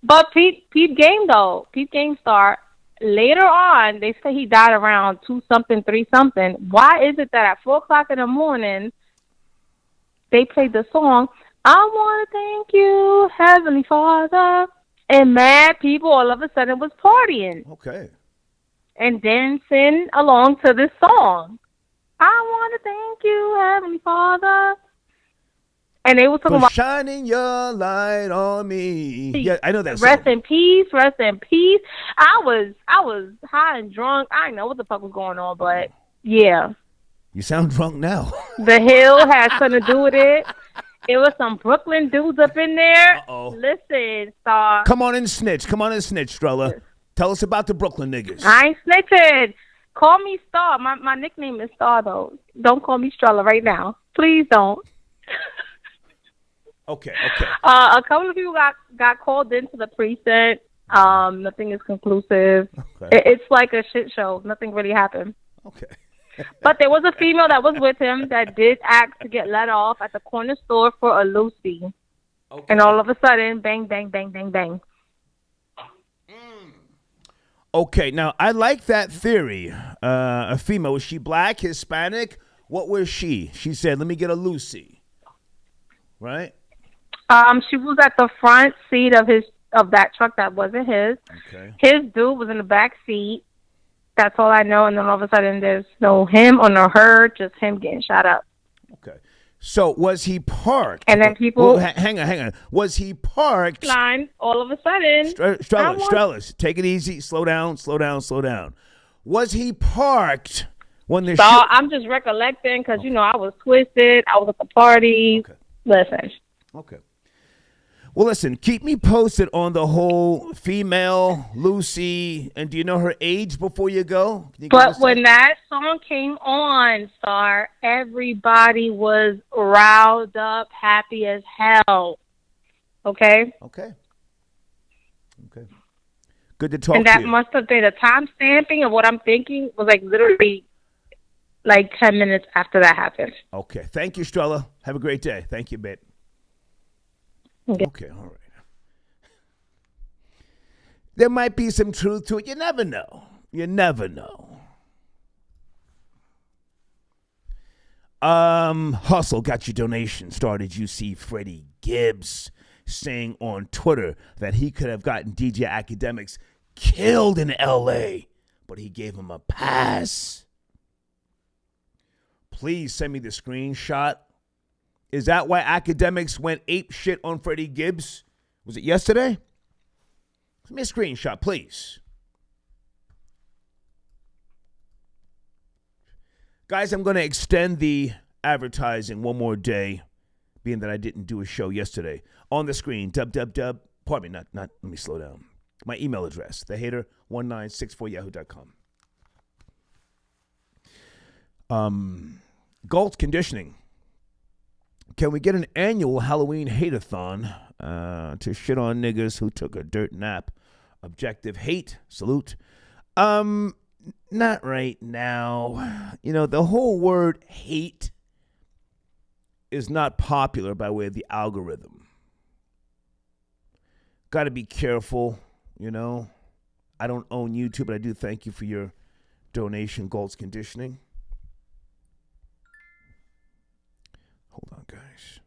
But Pete Game, though. Pete Game star. Later on, they say he died around 2-something, 3-something. Why is it that at 4 o'clock in the morning, they played the song, I want to thank you, Heavenly Father, and mad people all of a sudden was partying. Okay. And dancing along to this song. I want to thank you, Heavenly Father. And they were talking about shining your light on me. Yeah, I know that song. Rest in peace, rest in peace. I was high and drunk. I didn't know what the fuck was going on, but yeah. You sound drunk now. The Hill had something to do with it. It was some Brooklyn dudes up in there. Uh-oh. Listen, Star. Come on and snitch, Strella. Tell us about the Brooklyn niggas. I ain't snitching. Call me Star. My nickname is Star, though. Don't call me Strella right now. Please don't. Okay. A couple of people got called into the precinct. Nothing is conclusive. Okay. It's like a shit show. Nothing really happened. Okay. But there was a female that was with him that did ask to get let off at the corner store for a Lucy. Okay. And all of a sudden, bang, bang, bang, bang, bang. Okay, now I like that theory. A female, was she black, Hispanic? What was she? She said, let me get a Lucy. Right? She was at the front seat of that truck that wasn't his. Okay. His dude was in the back seat. That's all I know. And then all of a sudden, there's no him or no her, just him getting shot up. Okay. So was he parked? And then people... Well, hang on. Was he parked? Line, all of a sudden... Strellas, take it easy. Slow down. Was he parked when the... I'm just recollecting because, I was twisted. I was at the party. Okay. Listen. Okay. Well, listen, keep me posted on the whole female Lucy, and do you know her age before you go? But when that song came on, Star, everybody was riled up, happy as hell. Okay? Okay. Good to talk to you. And that must have been a time stamping of what I'm thinking was literally 10 minutes after that happened. Okay. Thank you, Strella. Have a great day. Thank you, babe. Okay, all right. There might be some truth to it. You never know. Hustle got your donation started. You see Freddie Gibbs saying on Twitter that he could have gotten DJ Academics killed in L.A., but he gave him a pass. Please send me the screenshot. Is that why Academics went ape shit on Freddie Gibbs? Was it yesterday? Send me a screenshot, please. Guys, I'm going to extend the advertising one more day, being that I didn't do a show yesterday. On the screen, pardon me, not, let me slow down. My email address, thehater1964yahoo.com. Galt Conditioning. Can we get an annual Halloween hate-a-thon to shit on niggas who took a dirt nap? Objective hate. Salute. Not right now. You know, the whole word hate is not popular by way of the algorithm. Got to be careful, you know. I don't own YouTube, but I do thank you for your donation, Gold's Conditioning. Hold on, guys.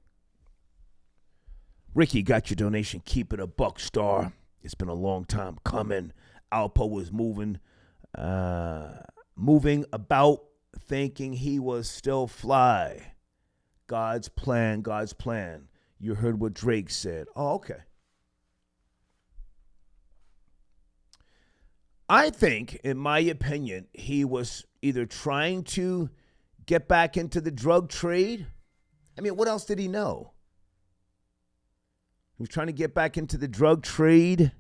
Ricky got your donation. Keep it a buck, star. It's been a long time coming. Alpo was moving about thinking he was still fly. God's plan, God's plan. You heard what Drake said. Oh, okay. I think, in my opinion, he was either trying to get back into the drug trade. I mean, what else did he know? He was trying to get back into the drug trade.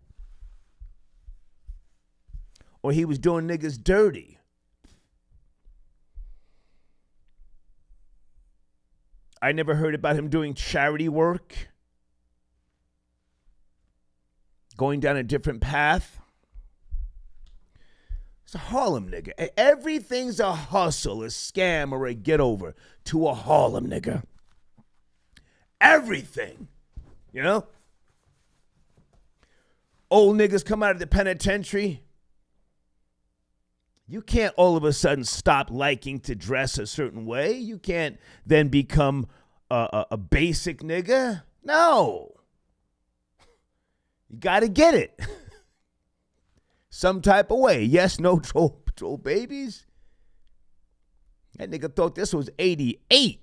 Or he was doing niggas dirty. I never heard about him doing charity work. Going down a different path. It's a Harlem nigga. Everything's a hustle, a scam, or a get over to a Harlem nigga. Everything. You know? Old niggas come out of the penitentiary. You can't all of a sudden stop liking to dress a certain way. You can't then become a basic nigga. No. You got to get it. Some type of way. Yes, no troll babies. That nigga thought this was 88.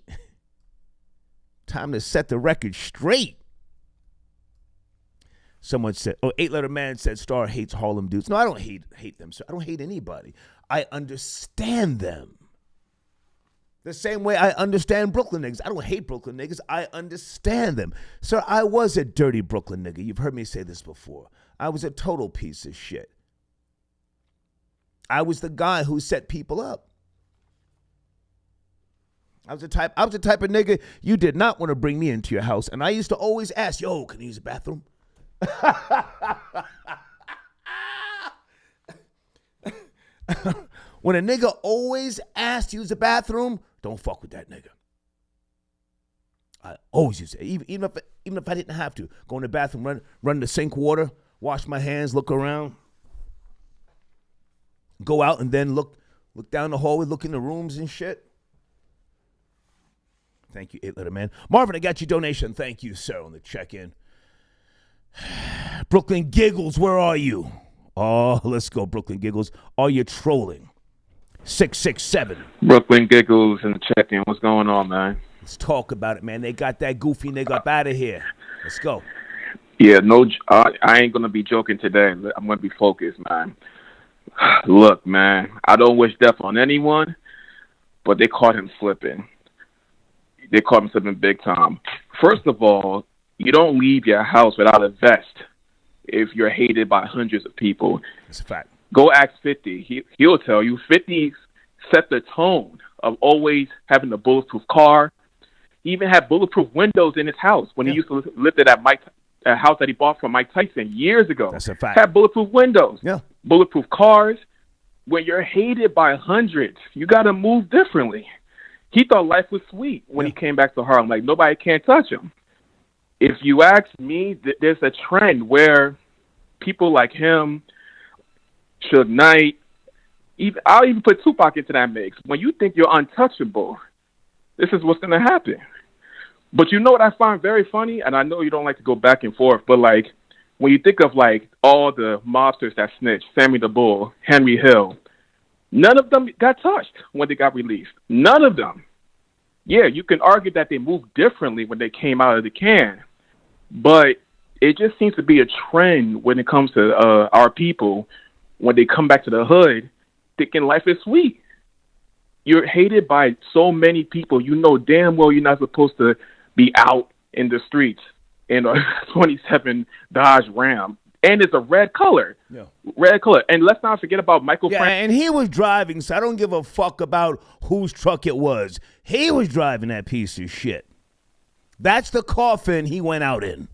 Time to set the record straight. Someone said, 8-letter man said, Star hates Harlem dudes. No, I don't hate them, sir. I don't hate anybody. I understand them. The same way I understand Brooklyn niggas. I don't hate Brooklyn niggas. I understand them. Sir, I was a dirty Brooklyn nigga. You've heard me say this before. I was a total piece of shit. I was the guy who set people up. I was the type of nigga you did not want to bring me into your house. And I used to always ask, yo, can I use the bathroom? When a nigga always asked to use the bathroom, don't fuck with that nigga. I always used to, even if I didn't have to, go in the bathroom, run the sink water, wash my hands, look around, go out and then look down the hallway, look in the rooms and shit. Thank you, 8-letter man. Marvin, I got your donation. Thank you, sir, on the check-in. Brooklyn Giggles, where are you? Oh, let's go, Brooklyn Giggles. Are you trolling? 667. Brooklyn Giggles in the check-in. What's going on, man? Let's talk about it, man. They got that goofy nigga up out of here. Let's go. Yeah, I ain't going to be joking today. I'm going to be focused, man. Look, man, I don't wish death on anyone, but they caught him slipping. They caught him slipping big time. First of all, you don't leave your house without a vest if you're hated by hundreds of people. That's a fact. Go ask 50. He'll tell you. 50 set the tone of always having a bulletproof car. He even had bulletproof windows in his house when he used to live at that house that he bought from Mike Tyson years ago. That's a fact. Had bulletproof windows. Yeah. Bulletproof cars. When you're hated by hundreds, you got to move differently. He thought life was sweet when he came back to Harlem. Like, nobody can touch him. If you ask me, there's a trend where people like him, Suge Knight, I'll even put Tupac into that mix. When you think you're untouchable, this is what's going to happen. But you know what I find very funny? And I know you don't like to go back and forth, but like when you think of like all the mobsters that snitched, Sammy the Bull, Henry Hill, none of them got touched when they got released. None of them. Yeah, you can argue that they moved differently when they came out of the can. But it just seems to be a trend when it comes to our people when they come back to the hood thinking life is sweet. You're hated by so many people. You know damn well you're not supposed to be out in the streets in a 27 Dodge Ram. And it's a red color. Yeah. Red color. And let's not forget about Michael Frank. And he was driving, so I don't give a fuck about whose truck it was. He was driving that piece of shit. That's the coffin he went out in.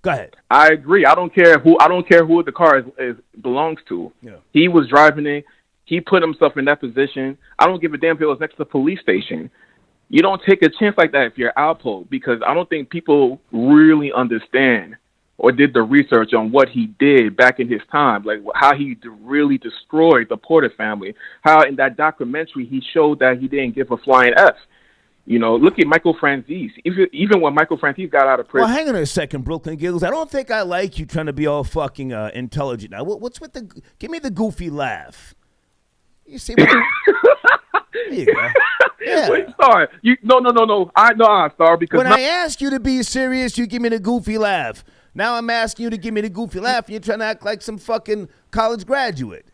Go ahead. I agree. I don't care who the car belongs to. Yeah. He was driving it. He put himself in that position. I don't give a damn if it was next to the police station. You don't take a chance like that if you're Alpo, because I don't think people really understand or did the research on what he did back in his time, like how he really destroyed the Porter family. How in that documentary he showed that he didn't give a flying F. You know, look at Michael Franzese. Even when Michael Franzese got out of prison. Well, hang on a second, Brooklyn Giggles. I don't think I like you trying to be all fucking intelligent. Now, what's with the? Give me the goofy laugh. You see what? There you go. Yeah. Wait, sorry. No. I'm sorry because when I ask you to be serious, you give me the goofy laugh. Now I'm asking you to give me the goofy laugh, and you're trying to act like some fucking college graduate.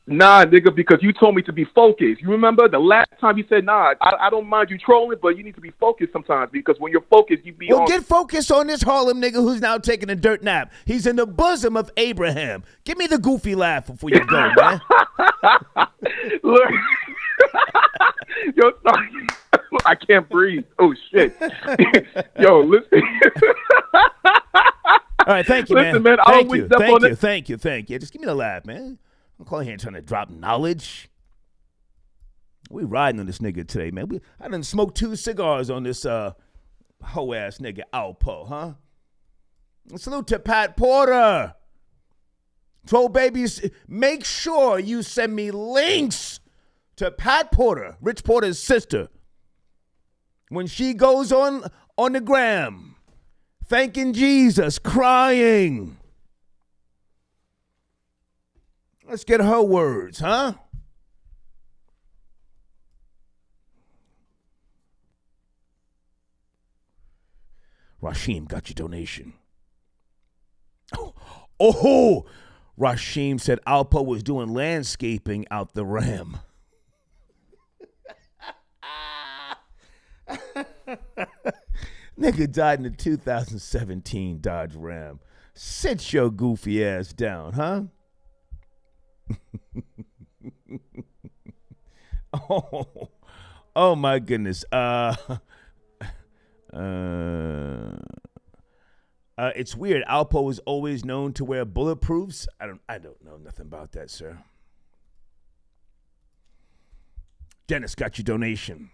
Nah, nigga, because you told me to be focused. You remember the last time you said, nah, I don't mind you trolling, but you need to be focused sometimes, because when you're focused, you be on. Get focused on this Harlem nigga who's now taking a dirt nap. He's in the bosom of Abraham. Give me the goofy laugh before you go, man. Look. Yo, sorry. I can't breathe. Oh, shit. Yo, listen. All right, thank you, listen, man. Thank Thank you. Just give me the laugh, man. I'm calling here trying to drop knowledge. We riding on this nigga today, man. I done smoked 2 cigars on this hoe-ass nigga Alpo, huh? Salute to Pat Porter. Troll babies, make sure you send me links to Pat Porter, Rich Porter's sister, when she goes on the gram, thanking Jesus, crying. Let's get her words, huh? Rashim got your donation. Oh, Rashim said Alpo was doing landscaping out the Ram. Nigga died in the 2017 Dodge Ram. Sit your goofy ass down, huh? Oh my goodness. It's weird. Alpo is always known to wear bulletproofs. I don't know nothing about that, sir. Dennis got your donation.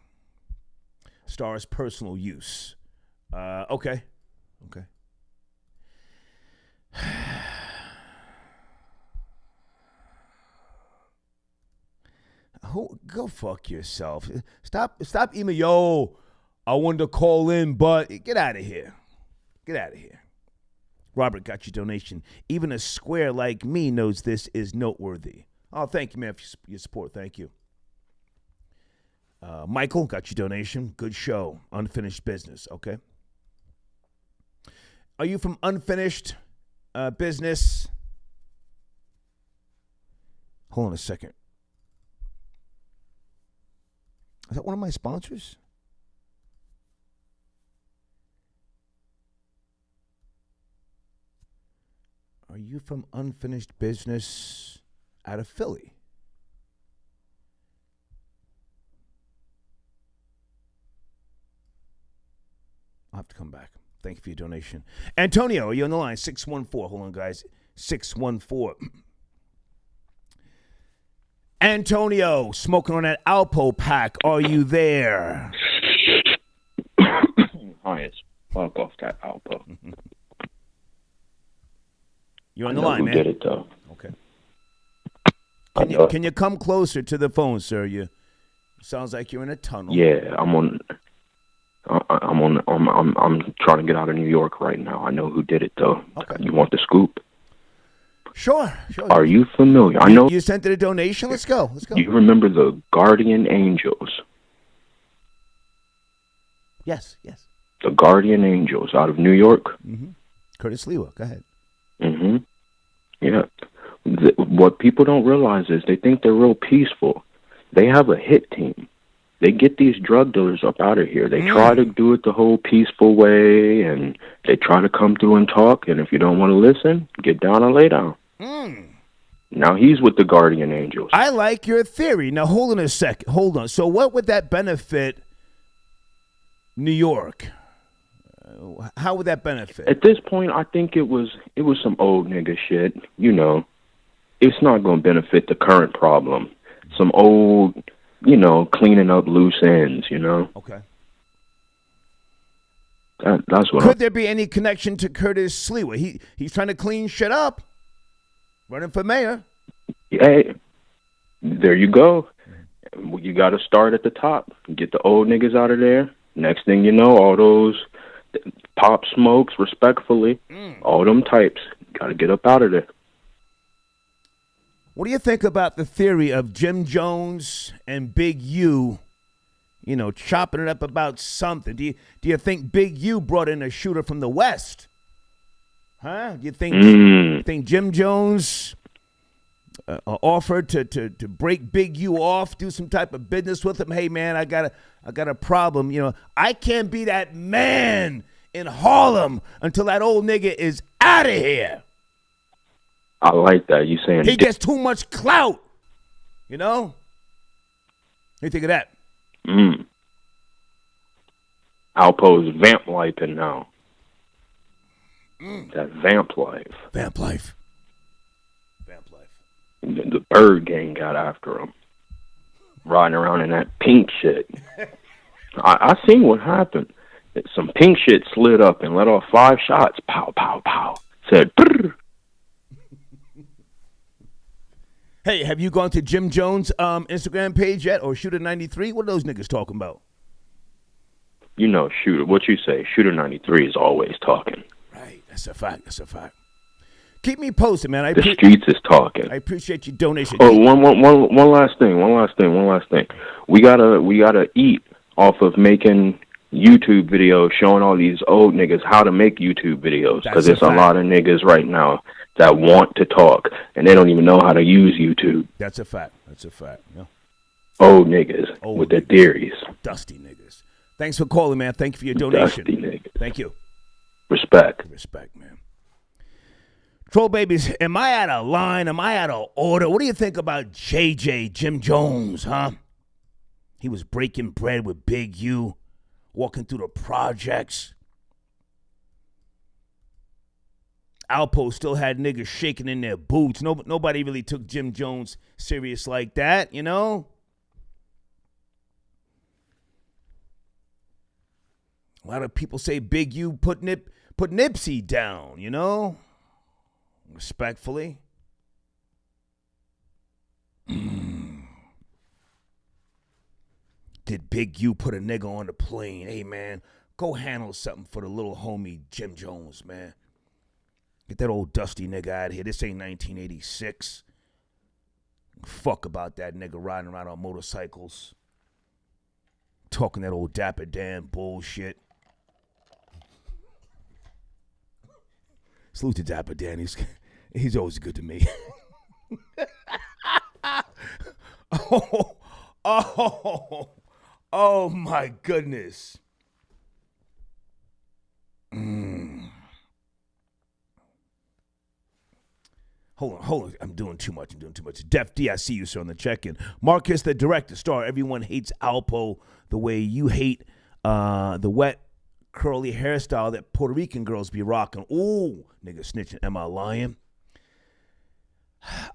Star's personal use. Okay. Go fuck yourself. Stop emailing. Yo, I wanted to call in, but get out of here. Robert got your donation. Even a square like me knows this is noteworthy. Oh, thank you, man, for your support. Thank you. Michael got your donation. Good show. Unfinished business. Okay. Are you from Unfinished Business? Hold on a second. Is that one of my sponsors? Are you from Unfinished Business out of Philly? I'll have to come back. Thank you for your donation. Antonio, are you on the line? 614. Hold on, guys. 614. Antonio, smoking on that Alpo pack. Are you there? Hi, it's fuck off that Alpo. You're on the line, man. Who did it, though? Okay. Can you come closer to the phone, sir? You sounds like you're in a tunnel. Yeah, I'm trying to get out of New York right now. I know who did it, though. Okay. You want the scoop? Sure. Are you familiar? I know you sent it a donation. Let's go. Do you remember the Guardian Angels? Yes. The Guardian Angels out of New York. Mm-hmm. Curtis Lewa. Go ahead. Mm-hmm. Yeah. What people don't realize is they think they're real peaceful. They have a hit team. They get these drug dealers up out of here. They try to do it the whole peaceful way, and they try to come through and talk, and if you don't want to listen, get down and lay down. Now he's with the Guardian Angels. I like your theory. Now, hold on a second. Hold on. So what would that benefit New York. How would that benefit? At this point, I think it was some old nigga shit. You know, it's not going to benefit the current problem. Some old, you know, cleaning up loose ends. You know. Okay. That's what. Could there be any connection to Curtis Slewa? He's trying to clean shit up. Running for mayor. Hey, there you go. You got to start at the top. Get the old niggas out of there. Next thing you know, all those Pop Smokes, respectfully, all them types, got to get up out of there. What do you think about the theory of Jim Jones and Big U, you know, chopping it up about something? Do you think Big U brought in a shooter from the West? Huh? Do you think Jim Jones offered to break Big U off, do some type of business with him? Hey man, I got a problem. You know, I can't be that man in Harlem until that old nigga is out of here. I like that. You saying he gets too much clout. You know? What do you think of that? Alpo's vamp lifing now. That vamp life. Vamp life. The Bird Gang got after him. Riding around in that pink shit. I seen what happened. Some pink shit slid up and let off 5 shots. Pow, pow, pow. Said, brrr. Hey, have you gone to Jim Jones' Instagram page yet? Or Shooter 93? What are those niggas talking about? You know, Shooter, what you say, Shooter 93 is always talking. Right, that's a fact. Keep me posted, man. The streets is talking. I appreciate your donation. Oh, one last thing. We gotta eat off of making YouTube videos showing all these old niggas how to make YouTube videos, because there's a lot of niggas right now that want to talk and they don't even know how to use YouTube. That's a fact. Yeah. Old niggas with their theories. Dusty niggas. Thanks for calling, man. Thank you for your donation. Dusty niggas. Thank you. Respect, man. Troll babies, am I out of line? Am I out of order? What do you think about JJ, Jim Jones, huh? He was breaking bread with Big U, walking through the projects. Alpo still had niggas shaking in their boots. Nobody really took Jim Jones serious like that, you know? A lot of people say Big U put Nipsey down, you know? Respectfully. Did Big U put a nigga on the plane? Hey, man, go handle something for the little homie Jim Jones, man. Get that old dusty nigga out of here. This ain't 1986. Fuck about that nigga riding around on motorcycles. Talking that old Dapper Dan bullshit. Salute to Dapper Dan. He's always good to me. Oh my goodness. Hold on. I'm doing too much. Def D, I see you, sir, on the check-in. Marcus, the director, star. Everyone hates Alpo the way you hate the wet, curly hairstyle that Puerto Rican girls be rocking. Ooh, nigga snitching. Am I lying?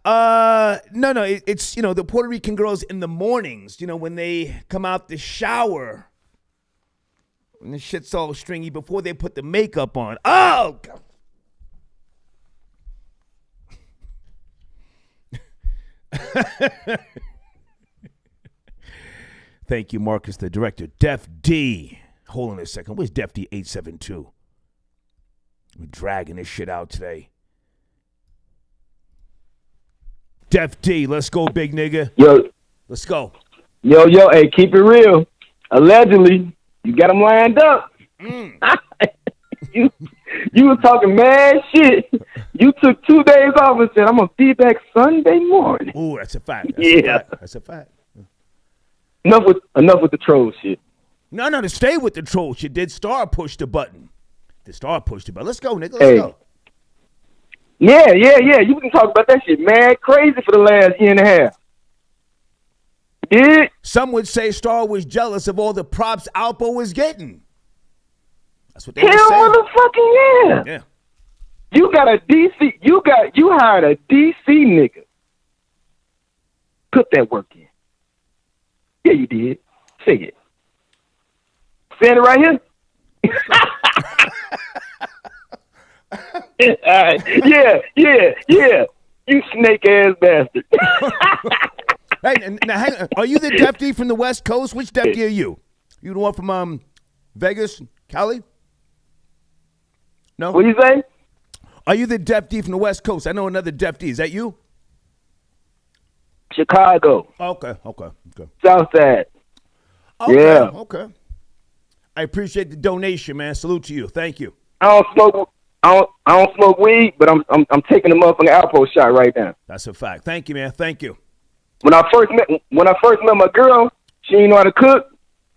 No. It's, you know, the Puerto Rican girls in the mornings, you know, when they come out the shower, when the shit's all stringy before they put the makeup on. Oh, God. Thank you, Marcus, the director. Def D. Hold on a second. Where's Def D 872? We're dragging this shit out today. Def D, let's go, big nigga. Yo. Let's go. Yo, hey, keep it real. Allegedly, you got them lined up. You was talking mad shit. You took 2 days off and said, I'm going to be back Sunday morning. Ooh, that's a fact. That's a fact. Enough with the troll shit. No, to stay with the troll shit. Did Star push the button? Let's go, nigga. Let's go. Yeah. You can talk about that shit mad crazy for the last year and a half. Yeah. Some would say Star was jealous of all the props Alpo was getting. That's what they Hell were saying. motherfucking yeah. Yeah. You got a DC. You hired a DC nigga. Put that work in. Yeah, you did. Say it. Saying it right here. Yeah. You snake ass bastard. Hey, now hang on. Are you the deputy from the West Coast? Which deputy are you? You the one from Vegas, Cali? No. What you say? Are you the deputy from the West Coast? I know another deputy. Is that you? Chicago. Okay. Southside. Okay, Yeah. Okay. I appreciate the donation, man. Salute to you. Thank you. I don't smoke weed, but I'm taking the motherfucking Alpo shot right now. That's a fact. Thank you, man. Thank you. When I first met my girl, she didn't know how to cook,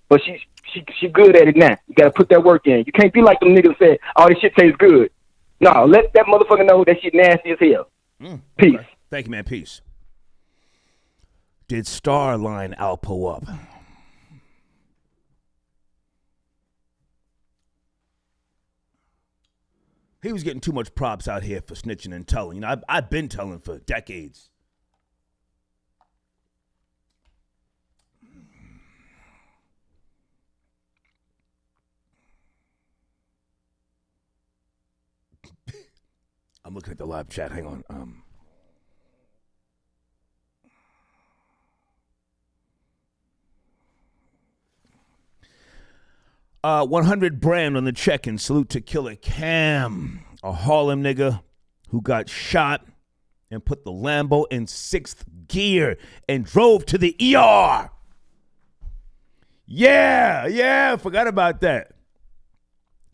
but she good at it now. You gotta put that work in. You can't be like them niggas that say, "Oh, this shit tastes good." No, let that motherfucker know that shit nasty as hell. Peace. Okay. Thank you, man. Peace. Did Star line Alpo up? He was getting too much props out here for snitching and telling. You know, I've been telling for decades. I'm looking at the live chat. Hang on. 100 brand on the check-in. Salute to Killer Cam, a Harlem nigga who got shot and put the Lambo in 6th gear and drove to the ER. Yeah, forgot about that.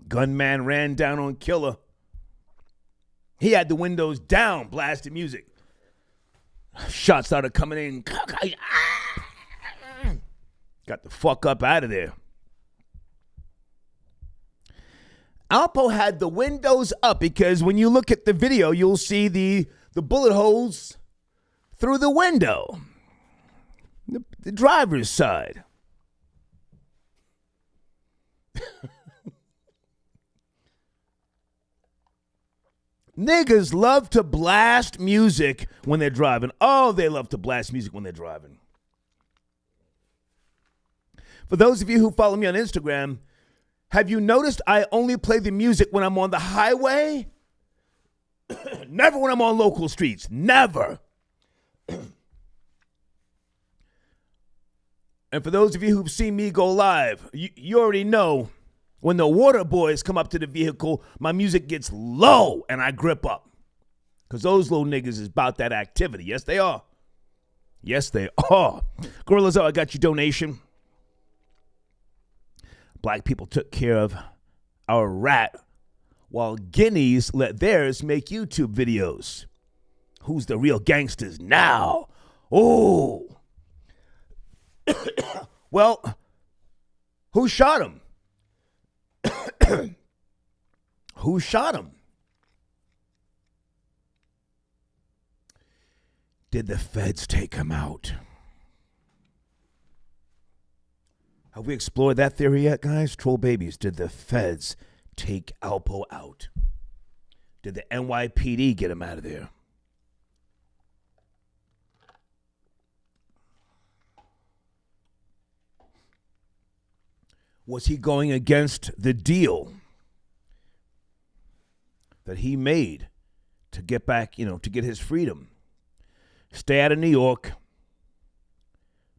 Gunman ran down on Killer. He had the windows down, blasting music. Shots started coming in. Got the fuck up out of there. Alpo had the windows up because when you look at the video, you'll see the bullet holes through the window. The driver's side. Niggas love to blast music when they're driving. Oh, they love to blast music when they're driving. For those of you who follow me on Instagram, have you noticed I only play the music when I'm on the highway? Never when I'm on local streets. Never. And for those of you who've seen me go live, you already know when the water boys come up to the vehicle, my music gets low and I grip up. Because those little niggas is about that activity. Yes, they are. Yes, they are. Gorillas, I got your donation. Black people took care of our rat while guineas let theirs make YouTube videos. Who's the real gangsters now? Oh. Well, who shot him? Who shot him? Did the feds take him out? Have we explored that theory yet, guys? Troll babies, did the feds take Alpo out? Did the NYPD get him out of there? Was he going against the deal that he made to get back, to get his freedom? Stay out of New York.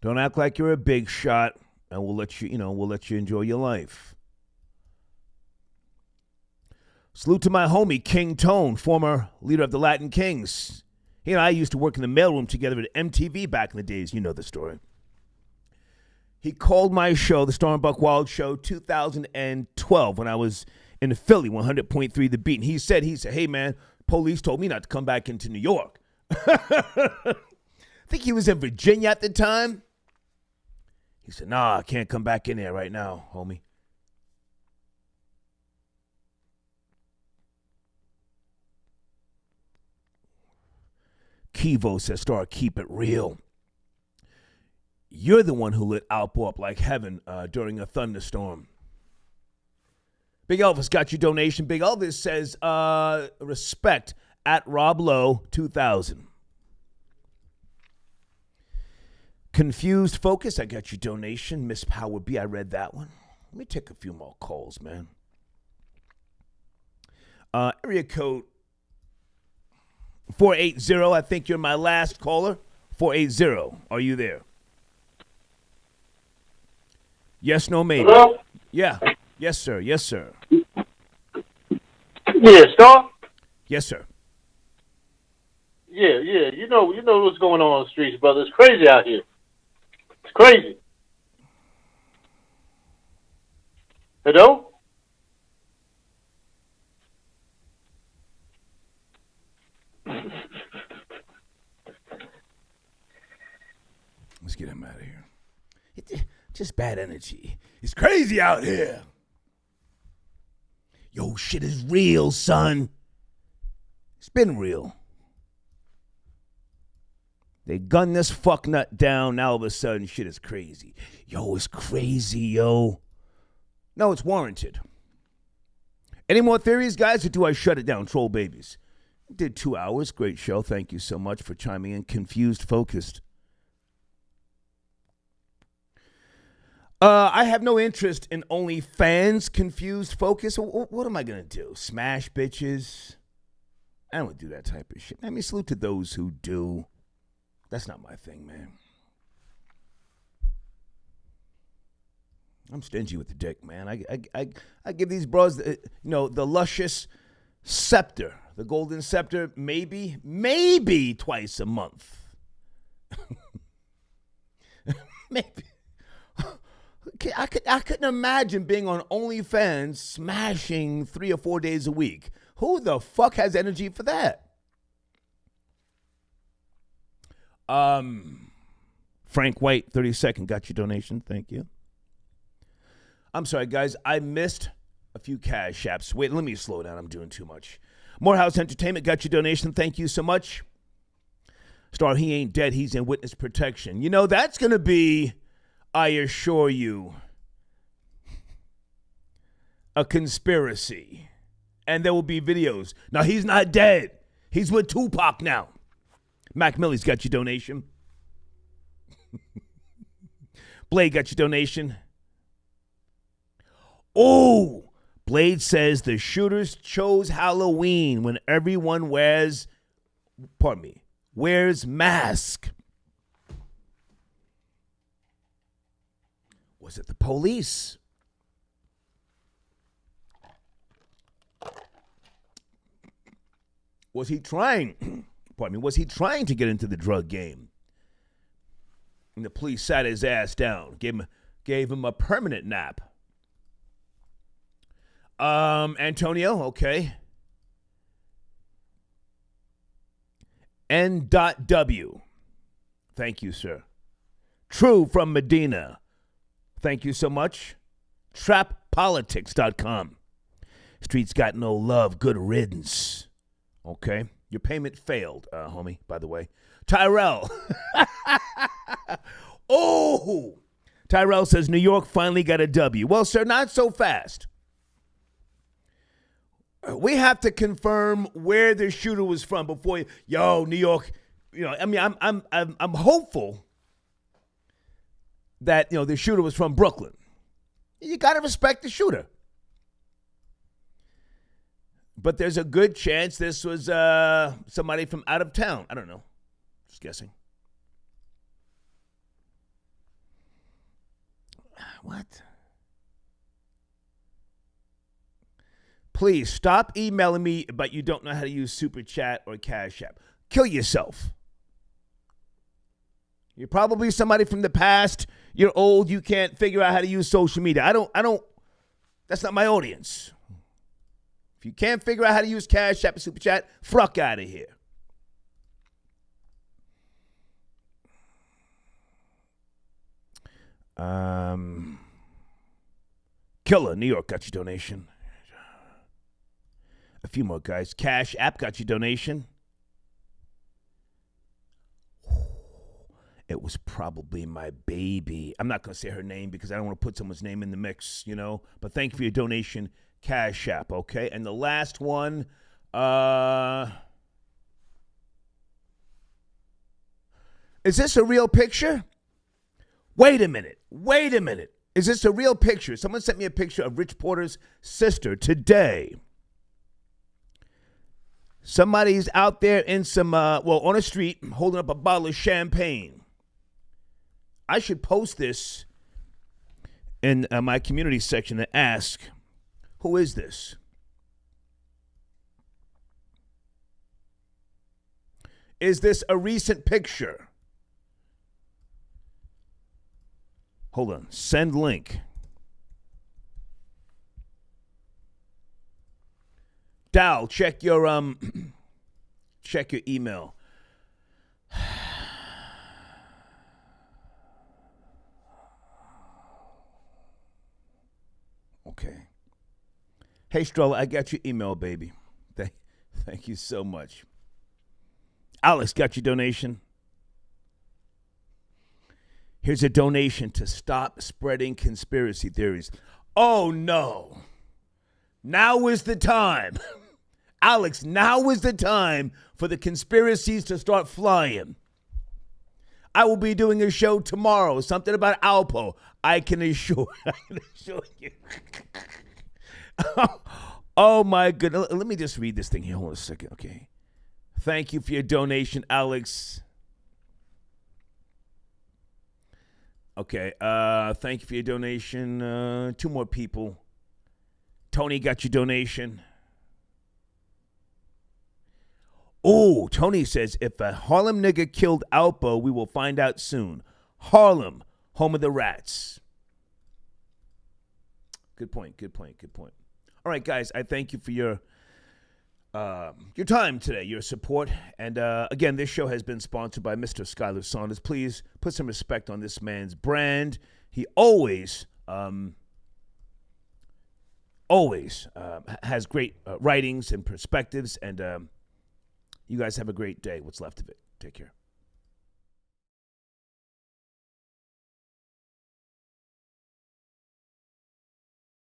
Don't act like you're a big shot. And we'll let you enjoy your life. Salute to my homie, King Tone, former leader of the Latin Kings. He and I used to work in the mailroom together at MTV back in the days. You know the story. He called my show, the Star and Buck Wild Show, 2012 when I was in Philly, 100.3 The Beat. And he said, hey, man, police told me not to come back into New York. I think he was in Virginia at the time. He said, nah, I can't come back in there right now, homie. Kivo says, Star, keep it real. You're the one who lit Alpo up like heaven during a thunderstorm. Big Elvis got your donation. Big Elvis says, respect at Rob Lowe 2000. Confused Focus, I got your donation. Miss Power B, I read that one. Let me take a few more calls, man. Area code 480. I think you're my last caller. 480. Are you there? Yes, no, maybe. Hello? Yeah. Yes, sir. Yes, sir. Yeah, Star? Yes, sir. Yeah. You know what's going on the streets, brother. It's crazy out here. It's crazy. Hello? Let's get him out of here. Just bad energy. It's crazy out here. Yo, shit is real, son. It's been real. They gunned this fucknut down. Now all of a sudden, shit is crazy. Yo, it's crazy, yo. No, it's warranted. Any more theories, guys, or do I shut it down? Troll babies. Did 2 hours. Great show. Thank you so much for chiming in. Confused, focused. I have no interest in OnlyFans. Confused, focused. What am I going to do? Smash bitches? I don't do that type of shit. I mean, salute to those who do. That's not my thing, man. I'm stingy with the dick, man. I give these bros, the luscious scepter, the golden scepter, maybe twice a month. Maybe. I couldn't imagine being on OnlyFans smashing 3 or 4 days a week. Who the fuck has energy for that? Frank White, 32nd, got your donation. Thank you. I'm sorry, guys. I missed a few cash apps. Wait, let me slow down. I'm doing too much. Morehouse Entertainment got your donation. Thank you so much. Star, he ain't dead. He's in witness protection. You know, that's going to be, I assure you, a conspiracy. And there will be videos. Now, he's not dead. He's with Tupac now. Mac Millie's got your donation. Blade got your donation. Oh, Blade says the shooters chose Halloween when everyone wears mask. Was it the police? Was he trying to get into the drug game? And the police sat his ass down, gave him a permanent nap. Antonio, okay. N.W. Thank you, sir. True from Medina. Thank you so much. TrapPolitics.com. Streets got no love. Good riddance. Okay. Your payment failed, homie, by the way. Tyrell. Oh! Tyrell says New York finally got a W. Well, sir, not so fast. We have to confirm where the shooter was from before New York, I mean, I'm hopeful that, the shooter was from Brooklyn. You got to respect the shooter. But there's a good chance this was somebody from out of town. I don't know. Just guessing. What? Please stop emailing me, but you don't know how to use Super Chat or Cash App. Kill yourself. You're probably somebody from the past. You're old. You can't figure out how to use social media. I don't. That's not my audience. If you can't figure out how to use Cash App or Super Chat, fuck out of here. Killer, New York got your donation. A few more guys. Cash App got your donation. It was probably my baby. I'm not going to say her name because I don't want to put someone's name in the mix, you know. But thank you for your donation, Cash App, okay? And the last one, is this a real picture? Wait a minute. Is this a real picture? Someone sent me a picture of Rich Porter's sister today. Somebody's out there in some, on a street holding up a bottle of champagne. I should post this in my community section and ask, who is this? Is this a recent picture? Hold on. Send link. Dal, check your email. Okay. Hey, Stroller, I got your email, baby. Thank you so much. Alex, got your donation? Here's a donation to stop spreading conspiracy theories. Oh, no. Now is the time. Alex, now is the time for the conspiracies to start flying. I will be doing a show tomorrow, something about Alpo. I can assure you. Oh, my goodness. Let me just read this thing here. Hold on a second, okay? Thank you for your donation, Alex. Okay, thank you for your donation. 2 more people. Tony got your donation. Oh, Tony says, if a Harlem nigga killed Alpo, we will find out soon. Harlem, home of the rats. Good point. All right, guys, I thank you for your time today, your support. And again, this show has been sponsored by Mr. Skylar Saunders. Please put some respect on this man's brand. He always has great writings and perspectives. And you guys have a great day, what's left of it. Take care.